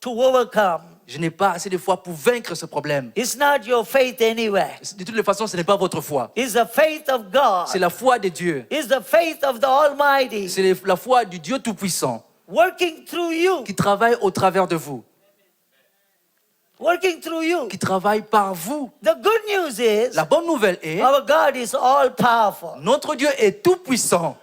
to overcome.
Je n'ai pas assez de foi pour vaincre ce problème.
It's not your faith anyway.
De toutes les façons, ce n'est pas votre foi.
It's the faith of God.
C'est la foi de Dieu.
It's the faith of the Almighty
C'est la foi du Dieu Tout-Puissant
working through you.
qui travaille au travers de vous,
Working through you.
qui travaille par vous.
The good news is
La bonne nouvelle est,
our God is all powerful.
notre Dieu est tout-puissant.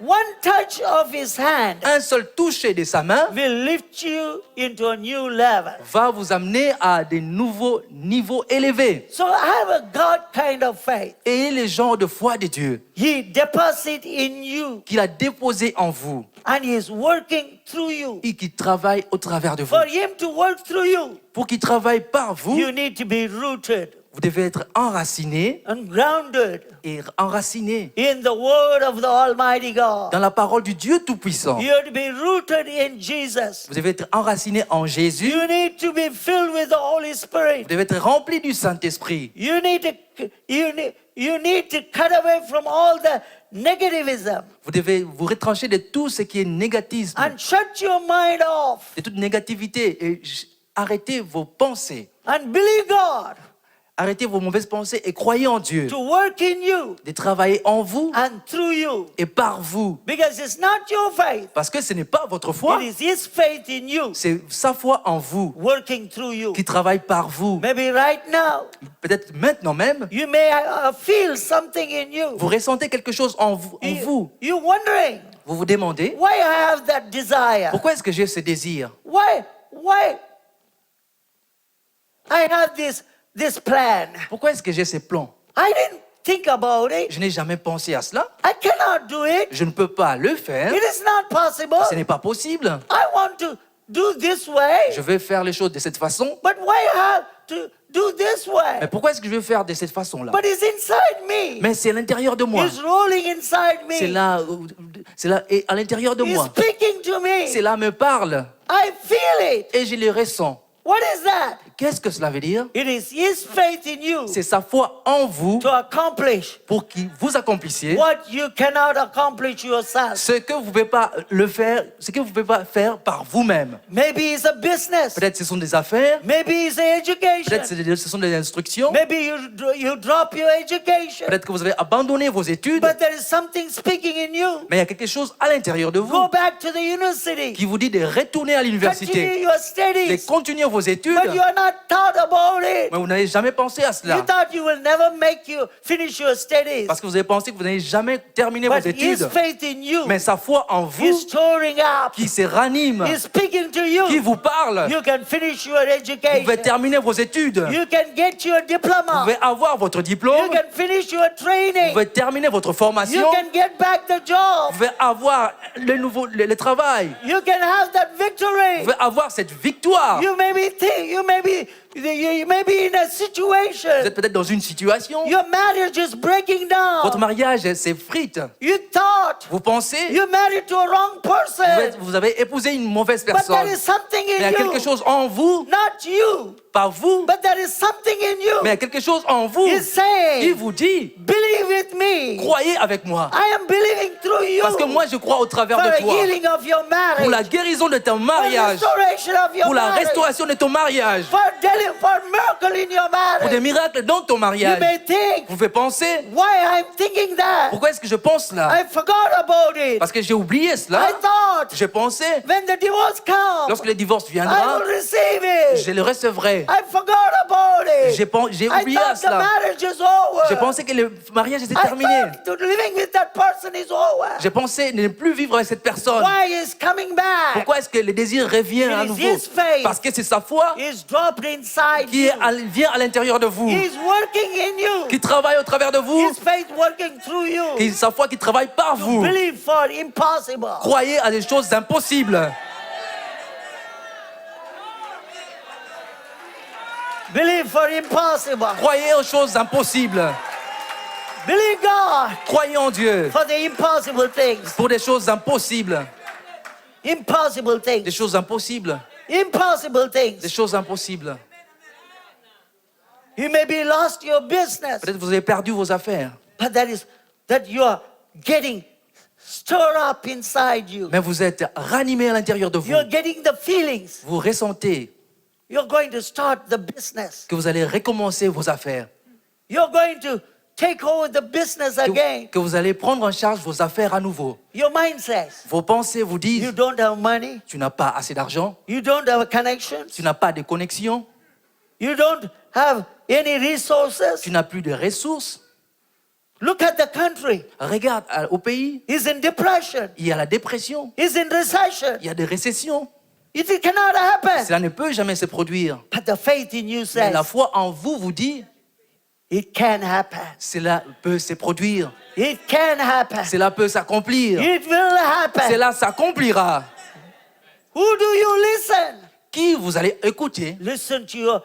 One touch of His hand
Un seul toucher de sa main
will lift you into a new level.
va vous amener à des nouveaux niveaux élevés.
So have a God kind of faith.
Et les gens de foi de Dieu
He deposits in you
qu'il a déposé en vous
and He is working through you.
et qui travaille au travers de vous.
For Him to work through you,
Pour qu'il travaille par vous,
you need to be rooted
vous devez être enraciné
and grounded
et enraciné
in the Word of the Almighty God.
dans la parole du Dieu Tout-Puissant.
You have to be rooted in Jesus.
Vous devez être enraciné en Jésus.
You need to be filled with the Holy Spirit.
Vous devez être rempli du Saint-Esprit.
You need to cut away from all the negativism
Vous devez vous retrancher de tout ce qui est négatisme,
and shut your mind off
de toute négativité et arrêter vos pensées.
and believe God
Arrêtez vos mauvaises pensées et croyez en Dieu.
to work in you
De travailler en vous
and through you.
et par vous.
Because it's not your faith,
Parce que ce n'est pas votre foi,
it is His faith in you,
c'est sa foi en vous
working through you.
qui travaille par vous.
Maybe right now,
Peut-être maintenant même,
you may feel something in you.
vous ressentez quelque chose en vous.
You're wondering,
Vous vous demandez,
why I have that desire?
pourquoi est-ce que j'ai ce désir?
Why I have this plan?
Pourquoi est-ce que j'ai ces plans?
I didn't think about it.
Je n'ai jamais pensé à cela.
I cannot do it.
Je ne peux pas le faire.
It is not possible.
Ce n'est pas possible.
I want to do this way,
Je vais faire les choses de cette façon.
but why I have to do this
Mais
way?
pourquoi est-ce que je vais faire de cette façon-là?
But it's inside me.
Mais c'est à l'intérieur de moi.
It's rolling inside
C'est
me.
là, et à l'intérieur de
It's
moi.
speaking to me.
Cela me parle
I feel it.
et je le ressens.
What is that?
Qu'est-ce que cela veut dire?
It is His faith in you
C'est sa foi en vous
to accomplish
pour que vous accomplissiez
what you cannot accomplish yourself.
ce que vous ne pouvez pas le faire, ce que vous ne pouvez pas faire par vous-même.
Maybe it's a business.
Peut-être ce sont des affaires,
Maybe it's an education.
peut-être ce sont des instructions,
Maybe you drop your education.
peut-être que vous avez abandonné vos études,
But there is something speaking in you.
mais il y a quelque chose à l'intérieur de
Go
vous
back to the university.
qui vous dit de retourner à
Continue
l'université,
your
de
studies.
continuer vos études,
But you are not thought about it.
mais vous n'avez jamais pensé à
You
cela.
thought you will never make you finish your studies.
Parce que vous avez pensé que vous n'allez jamais terminer vos
But His
études.
faith in you
Mais sa foi en
is
vous
storing up.
qui se ranime,
Is speaking to
qui
you.
vous parle,
You can finish your
vous
education.
pouvez terminer vos études, vous
You can get your diploma.
pouvez avoir votre diplôme,
You can finish your
vous
training.
pouvez terminer votre
You
formation,
can get back the
vous
job.
pouvez avoir le travail,
You can have that
vous
victory.
pouvez avoir cette victoire.
You may be in a situation.
Vous êtes peut-être dans une situation,
Your marriage is breaking
votre
down.
mariage s'effrite,
You thought
vous pensez,
you married to a wrong person.
vous avez épousé une mauvaise
But
personne.
there is something
Mais il y a
in
quelque
you.
chose en vous,
Not you.
pas vous,
But there is something in
mais il y
you.
a quelque chose en vous
He's
qui
saying,
vous dit,
believe with me.
croyez avec moi.
I am believing through you
Parce que moi, je crois au travers
for
de
the
toi.
healing of your
Pour la
marriage.
guérison de ton
For
mariage.
restoration of your
Pour la
marriage.
restauration de ton mariage.
For miracle in your
Pour des
marriage.
miracles dans ton
You
mariage.
may think,
Vous pouvez penser,
why I'm thinking that?
pourquoi est-ce que je pense là?
I forgot about it.
Parce que j'ai oublié
I
cela.
thought
J'ai pensé,
when the divorce comes,
lorsque le divorce
I
viendra,
will receive it.
je le recevrai.
I forgot about it.
J'ai
I
oublié
thought the
cela.
marriage is over.
J'ai pensé que le mariage était
I
terminé.
thought that living with that person is over.
J'ai pensé ne plus vivre avec cette personne.
Why is coming back?
Pourquoi est-ce que le désir revient à
It is
nouveau?
his faith.
Parce que c'est sa foi
Is dropped inside
qui
you.
vient à l'intérieur de vous,
He's working in you.
qui travaille au travers de vous,
His faith working through you.
qui sa foi qui travaille par vous.
Believe for impossible.
Croyez à des choses impossibles.
Believe for impossible.
Croyez aux choses impossibles.
Believe God
Croyez en Dieu
for the impossible things.
pour des choses impossibles.
Impossible
Des
things.
choses impossibles.
Impossible
Des
things.
choses impossibles.
You may be lost your business,
Peut-être que vous avez perdu vos affaires,
but that you are getting stirred up inside you.
mais vous êtes ranimé à l'intérieur de vous.
You're getting the feelings.
Vous ressentez
You're going to start the business.
que vous allez recommencer vos affaires,
You're going to take over the business again.
que vous allez prendre en charge vos affaires à nouveau.
Your mind says,
Vos pensées vous
you
disent,
don't have money.
tu n'as pas assez d'argent,
You don't have connections.
tu n'as pas de connexions,
You don't have any resources.
tu n'as plus de ressources.
Look at the country.
Regarde au pays,
It's in depression.
il y a la dépression,
It's in recession.
il y a des récessions.
It cannot happen.
Cela ne peut jamais se produire.
But the faith in you
Mais la
says
foi en vous vous dit,
it can happen.
cela peut se produire,
It can happen.
cela peut s'accomplir,
It will happen.
cela s'accomplira.
Who do you listen?
Qui vous allez écouter?
Listen to your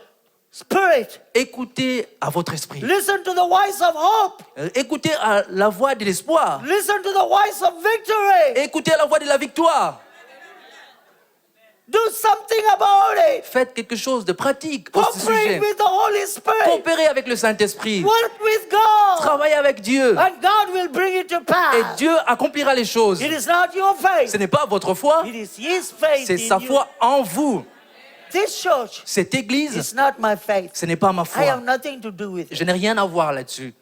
spirit.
Écoutez à votre esprit.
Listen to the voice of hope.
Écoutez à la voix de l'espoir.
Listen to the voice of victory.
Écoutez à la voix de la victoire.
Do something about it.
Faites quelque chose de pratique au
Cooperate
sujet.
with the Holy Spirit.
Coopérez avec le Saint-Esprit.
Work with God.
Travaillez avec Dieu.
And God will bring it to
Et
pass.
Dieu accomplira les choses.
It is not your faith.
Ce n'est pas votre foi,
It is His faith
c'est
in
sa
you.
foi en vous.
this church
Cette église,
is not my faith.
ce n'est pas ma
I have
foi.
nothing to do with
Je
it.
n'ai rien à voir là-dessus.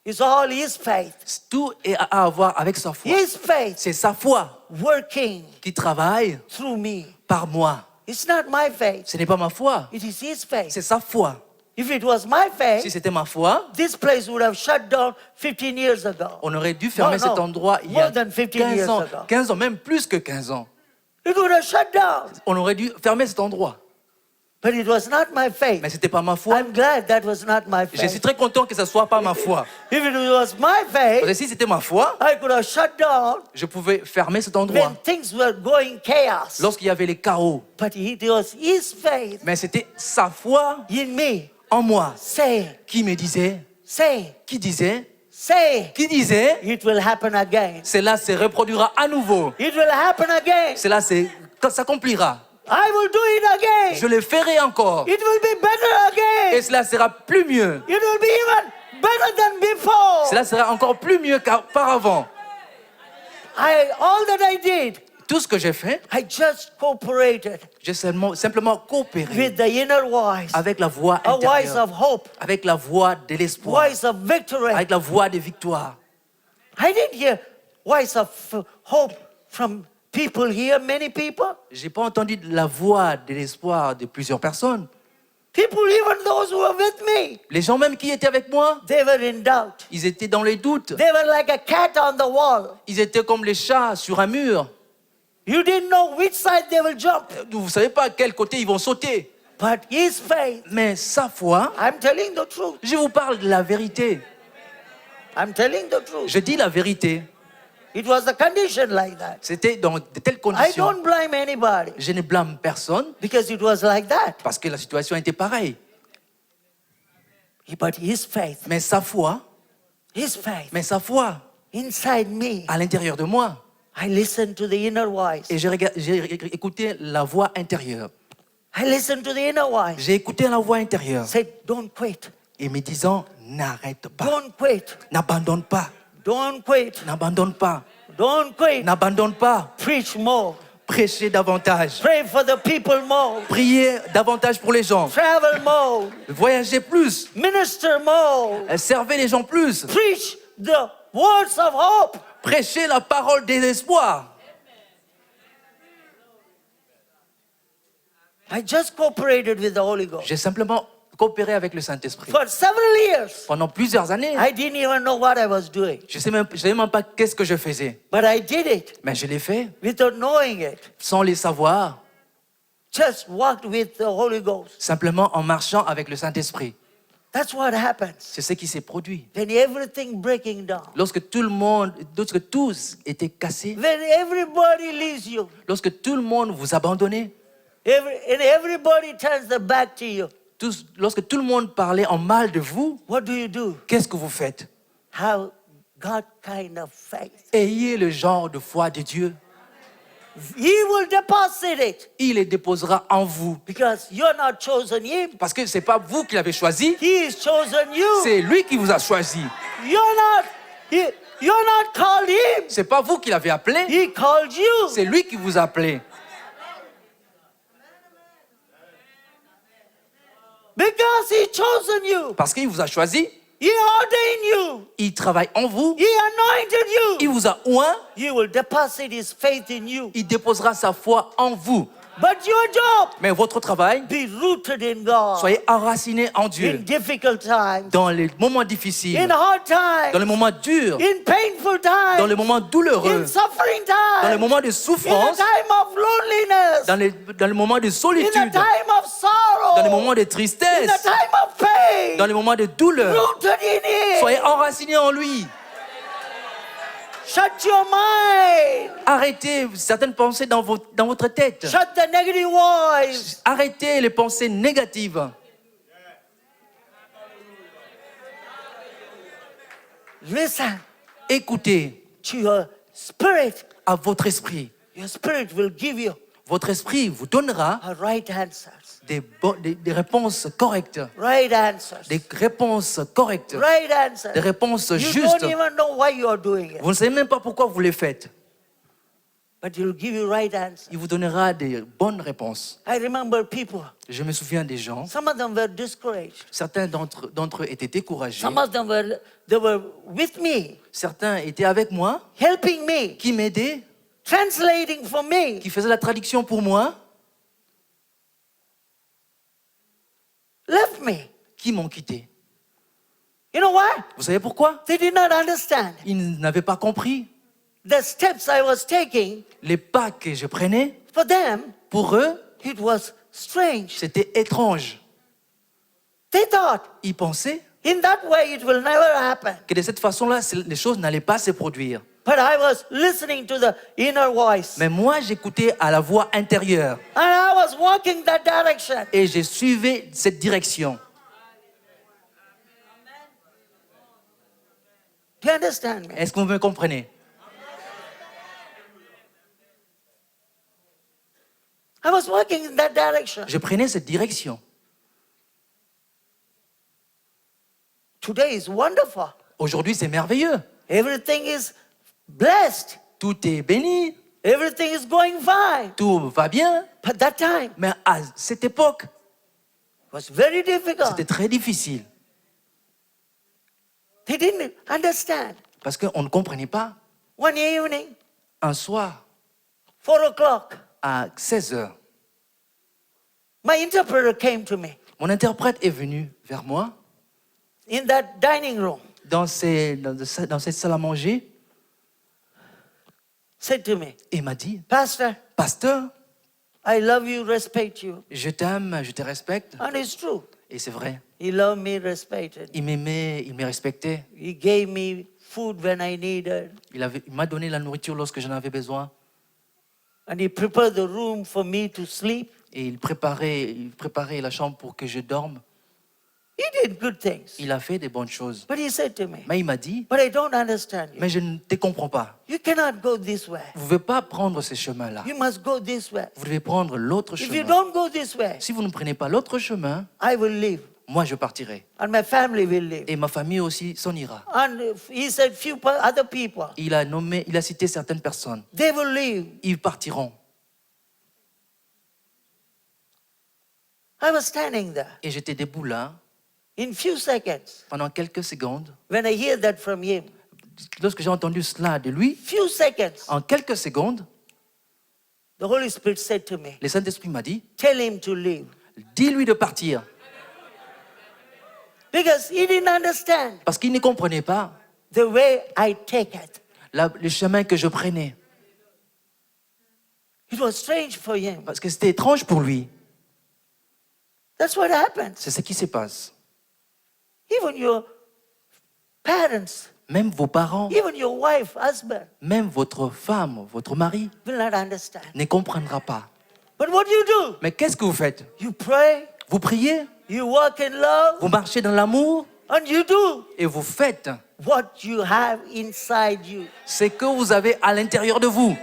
It's all His faith.
Tout est à voir avec sa foi.
His faith
C'est sa foi
working
qui travaille
through me.
par moi.
It's not my faith.
Ce n'est pas ma foi,
It is His faith.
c'est sa foi.
If it was my
Si
faith,
c'était ma foi,
this place would have shut down 15 years ago.
on aurait dû fermer
No, no.
cet endroit il y
More
a
than 15
15
years
ans.
ago.
15 ans, même plus que 15 ans.
It would have shut down.
On aurait dû fermer cet endroit.
But it was not my faith.
Mais ce n'était pas ma foi.
I'm glad that was not my
Je suis
faith.
très content que ce ne soit pas ma foi.
If it was my
Parce que
faith,
si c'était ma foi,
I could have shut down
je pouvais fermer cet endroit
when things were going chaos.
lorsqu'il y avait les chaos.
But it was His faith
Mais c'était sa foi
in me
en moi
saying,
qui me disait,
say, it will happen again.
cela se reproduira à nouveau.
It will happen again.
Cela s'accomplira.
I will do it again.
Je le ferai encore.
It will be better
Et
again.
cela sera plus mieux.
It will be even better than before.
Cela sera encore plus mieux qu'auparavant.
All that I did,
Tout ce que j'ai fait,
I just cooperated
j'ai simplement coopéré
with the inner voice,
avec la voix
a voice
intérieure,
of hope,
avec la voix de l'espoir,
voice of victory.
avec la voix de victoire.
I didn't hear voice of hope from people here, many people.
J'ai pas entendu la voix de l'espoir de plusieurs personnes.
People, even those who were with me,
Les gens même qui étaient avec moi,
they were in doubt.
ils étaient dans les doutes.
They were like a cat on the wall.
Ils étaient comme les chats sur un mur.
You didn't know which side they will jump.
Vous ne savez pas à quel côté ils vont sauter.
But His faith,
Mais sa foi,
I'm telling the truth.
je vous parle de la vérité.
I'm telling the truth.
Je dis la vérité.
It was a condition like that.
C'était dans de telles
I
conditions.
don't blame anybody
Je ne blâme personne
because it was like that.
parce que la situation était pareille.
But His faith,
Mais sa foi,
His faith inside me,
à l'intérieur de moi.
I listened to the inner voice.
Et j'ai écouté la voix intérieure.
I listened to the inner voice.
J'ai écouté la voix intérieure.
Said, don't quit.
Et me disant, n'arrête pas.
Don't quit.
N'abandonne pas.
Don't quit.
N'abandonne pas.
Don't quit.
N'abandonne pas.
Preach more.
Prêchez davantage.
Pray for the people more.
Priez davantage pour les gens.
Travel more.
Voyagez plus.
Minister more.
Servez les gens plus.
Preach the words of hope.
Prêchez la parole des espoirs.
I just cooperated with the Holy Ghost.
J'ai simplement coopéré avec le Saint-Esprit.
For several years,
Pendant plusieurs années,
I didn't even know what I was doing.
je ne savais même pas qu'est-ce que je faisais.
But I did it
Mais je l'ai fait
without knowing it.
sans les savoir,
Just walked with the Holy Ghost.
simplement en marchant avec le Saint-Esprit.
That's what happens.
C'est ce qui s'est produit.
When everything breaking down.
Lorsque tous étaient cassés,
When everybody leaves you.
lorsque tout le monde vous abandonnait,
And everybody turns their back to you.
Lorsque tout le monde parlait en mal de vous,
What do?
qu'est-ce que vous faites?
Have God kind of faith.
Ayez le genre de foi de Dieu.
He will deposit it
Il les déposera en vous.
because you're not chosen Him.
Parce que ce n'est pas vous qui l'avez choisi,
He has chosen you.
c'est lui qui vous a choisi.
You're not called Him.
Ce n'est pas vous qui l'avez appelé,
He called you.
c'est lui qui vous a appelé.
Because He chosen you.
Parce qu'il vous a choisi,
He ordained you.
il travaille en vous,
He anointed
il
you.
vous a oint,
He will deposit His faith in you.
il déposera sa foi en vous.
But your job,
Mais votre travail,
be rooted in God.
soyez enracinés en
In
Dieu.
difficult times.
Dans les moments difficiles,
In hard times.
dans les moments durs,
In painful times.
dans les moments douloureux,
In suffering
dans les
times.
moments de
In a
souffrance,
time of loneliness.
dans les moments de
In a
solitude,
time of sorrow.
dans les moments de
In a
tristesse,
time of pain.
dans les moments de douleur.
Rooted in Him.
Soyez enracinés en lui.
Shut your mind.
Arrêtez certaines pensées dans votre tête.
Shut the negative voice.
Arrêtez les pensées négatives.
Listen
Écoutez
to your spirit.
à votre esprit.
Your spirit will give you
Votre esprit vous donnera
a right answers.
des réponses correctes.
Right answers.
Des réponses correctes.
Right answers.
Des réponses
You
justes.
don't even know why you are doing it.
Vous ne savez même pas pourquoi vous les faites.
but He'll give you right answer.
Il vous donnera des bonnes réponses.
I remember people.
Je me souviens des gens,
Some of them were discouraged.
certains d'entre eux étaient découragés,
Some of them were with me,
certains étaient avec moi,
helping me,
qui m'aidaient,
translating for me.
qui faisaient la traduction pour moi,
Left me.
qui m'ont quitté.
You know why?
Vous savez pourquoi?
They did not understand
Ils n'avaient pas compris
the steps I was taking.
les pas que je prenais.
For them,
Pour eux,
it was strange.
c'était étrange.
They thought,
Ils pensaient
in that way, it will never happen.
que de cette façon-là, les choses n'allaient pas se produire.
But I was listening to the inner voice.
Mais moi, j'écoutais à la voix intérieure
And I was walking that direction.
et je suivais cette direction.
Do you understand me?
Est-ce que vous me comprenez?
I was walking in that direction.
Je prenais cette direction.
Today is wonderful.
Aujourd'hui, c'est merveilleux.
Everything is blessed.
Tout est béni,
Everything is going fine.
tout va bien.
But that time
Mais à cette époque,
was very difficult.
c'était très difficile
They didn't understand.
parce qu'on ne comprenait pas.
One evening,
Un soir,
4 o'clock,
à 16 heures,
my interpreter came to me
mon interprète est venu vers moi
in that dining room,
dans cette salle à manger
said to me,
et m'a dit,
Pastor,
Pasteur,
I love you, respect you.
je t'aime, je te respecte.
And it's true.
Et c'est vrai.
He loved me, respected.
Il m'aimait, il me respectait.
He gave me food when I needed.
Il m'a donné la nourriture lorsque j'en avais besoin.
And he prepared the room for me to sleep.
Et il préparait la chambre pour que je dorme.
He did good things.
Il a fait des bonnes choses.
But he said to me,
Mais il m'a dit,
but I don't understand you.
mais je ne te comprends pas.
You cannot go this way.
Vous ne pouvez pas prendre ce chemin-là.
You must go this way.
Vous devez prendre l'autre
If you
chemin.
don't go this way,
Si vous ne prenez pas l'autre chemin,
I will leave.
moi je partirai.
And my family will leave.
Et ma famille aussi s'en ira.
And he said other people,
Il a cité certaines personnes.
they will leave.
Ils partiront.
I was standing there.
Et j'étais debout là,
In few seconds,
pendant quelques secondes.
when I hear that from him,
Lorsque j'ai entendu cela de lui,
few seconds,
en quelques secondes,
the Holy Spirit said to me,
le Saint-Esprit m'a dit,
tell him to leave.
dis-lui de partir.
Because he didn't understand
Parce qu'il ne comprenait pas
the way I take it.
le chemin que je prenais.
It was strange for him.
Parce que c'était étrange pour lui.
That's what happens.
C'est ce qui se passe.
Even your parents,
Même vos parents,
even your wife, husband,
même votre femme, votre mari
will not understand.
ne comprendra pas.
But what you do?
Mais qu'est-ce que vous faites?
You pray,
Vous priez,
you walk in love,
vous marchez dans l'amour
and you do
et vous faites
what you have inside you.
ce que vous avez à l'intérieur de vous.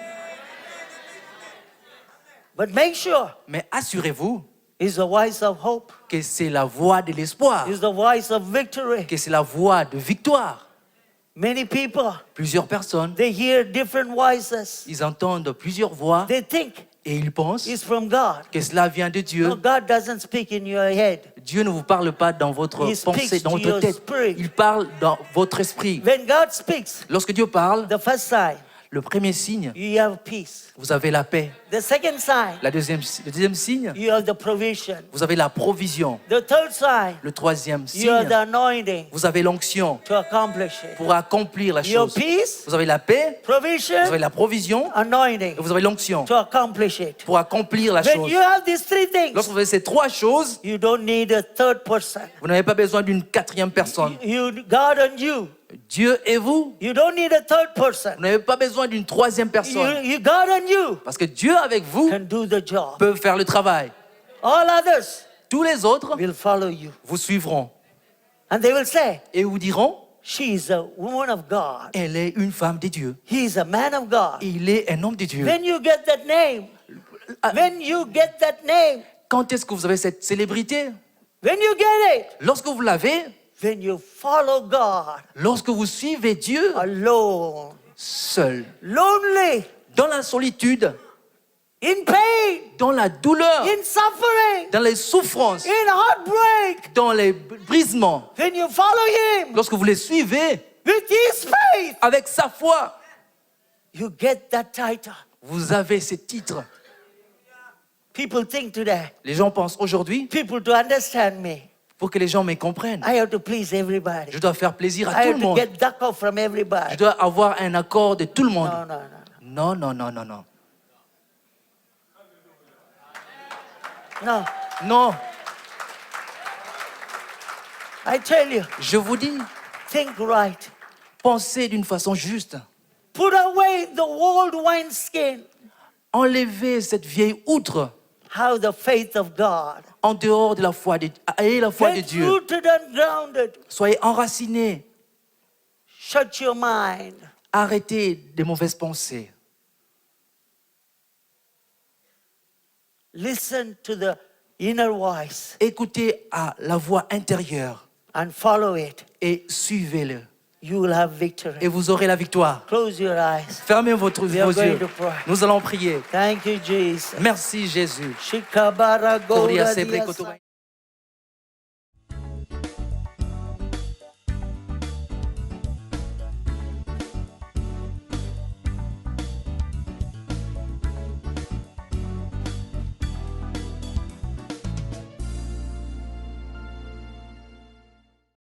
But make sure
Mais assurez-vous
it's the voice of hope,
que c'est la voix de l'espoir,
it's the voice of victory.
que c'est la voix de victoire.
Many people,
Plusieurs personnes,
they hear different voices.
ils entendent plusieurs voix
They think
et ils pensent
it's from God.
que cela vient de Dieu.
No, God doesn't speak in your head.
Dieu ne vous parle pas dans votre
He
pensée,
speaks
dans
to
votre
your
tête.
spirit.
Il parle dans votre esprit.
When God speaks,
Lorsque Dieu parle,
the first sign,
le premier signe,
you have peace.
vous avez la paix.
The second sign,
Le deuxième signe,
you have the provision.
vous avez la provision.
The third sign,
Le troisième
you have
signe,
the anointing
vous avez l'onction
to accomplish it.
pour accomplir la
Your
chose.
peace,
Vous avez la paix, vous avez
provision,
la provision
anointing
et vous avez l'onction
to accomplish it.
pour accomplir la
When
chose.
you have these three things,
Lorsque vous avez ces trois choses,
you don't need a third person.
vous n'avez pas besoin d'une quatrième personne.
God and you.
Dieu et vous,
You don't need a third person.
vous n'avez pas besoin d'une troisième personne.
God and you
Parce que Dieu avec vous
can do the job.
peut faire le travail.
All others
Tous les autres
will follow you.
vous suivront
And they will say,
et vous diront,
she is a woman of God.
elle est une femme de Dieu.
He is a man of God.
Il est un homme de Dieu.
When you get that name, when you get that name,
Quand est-ce que vous avez cette célébrité?
when you get it,
Lorsque vous l'avez,
when you follow God
lorsque vous suivez Dieu
alone,
seul,
lonely,
dans la solitude,
in pain,
dans la douleur,
in suffering,
dans les souffrances,
in heartbreak,
dans les brisements,
when you follow Him
lorsque vous les suivez
with His faith,
avec sa foi,
you get that title.
vous avez ces titres.
People think today,
Les gens pensent aujourd'hui,
people to understand me,
pour que les gens me comprennent,
I have to please everybody.
je dois faire plaisir à
I
tout
have
le
to
monde.
get duck off from
Je
everybody.
dois avoir un accord de tout le monde.
No, no, no, no.
Non, non, non, non, non.
No,
Non,
I tell you,
je vous dis,
think right.
pensez d'une façon juste.
Put away the old wineskin.
Enlevez cette vieille outre
How the faith of God.
en dehors de la foi de, ayez la foi de
Get
Dieu.
rooted and grounded.
Soyez enracinés.
Shut your mind.
Arrêtez des mauvaises pensées.
Listen to the inner voice
Écoutez à la voix intérieure
and follow it.
et suivez-le.
You will have
Et
victory.
vous aurez la victoire.
Close your eyes.
Fermez vos
We are
yeux.
going to pray.
Nous allons prier.
Thank you, Jesus.
Merci Jésus.
Shikabara
Koria
Goura
Sebre
Diasa.
Kotoba.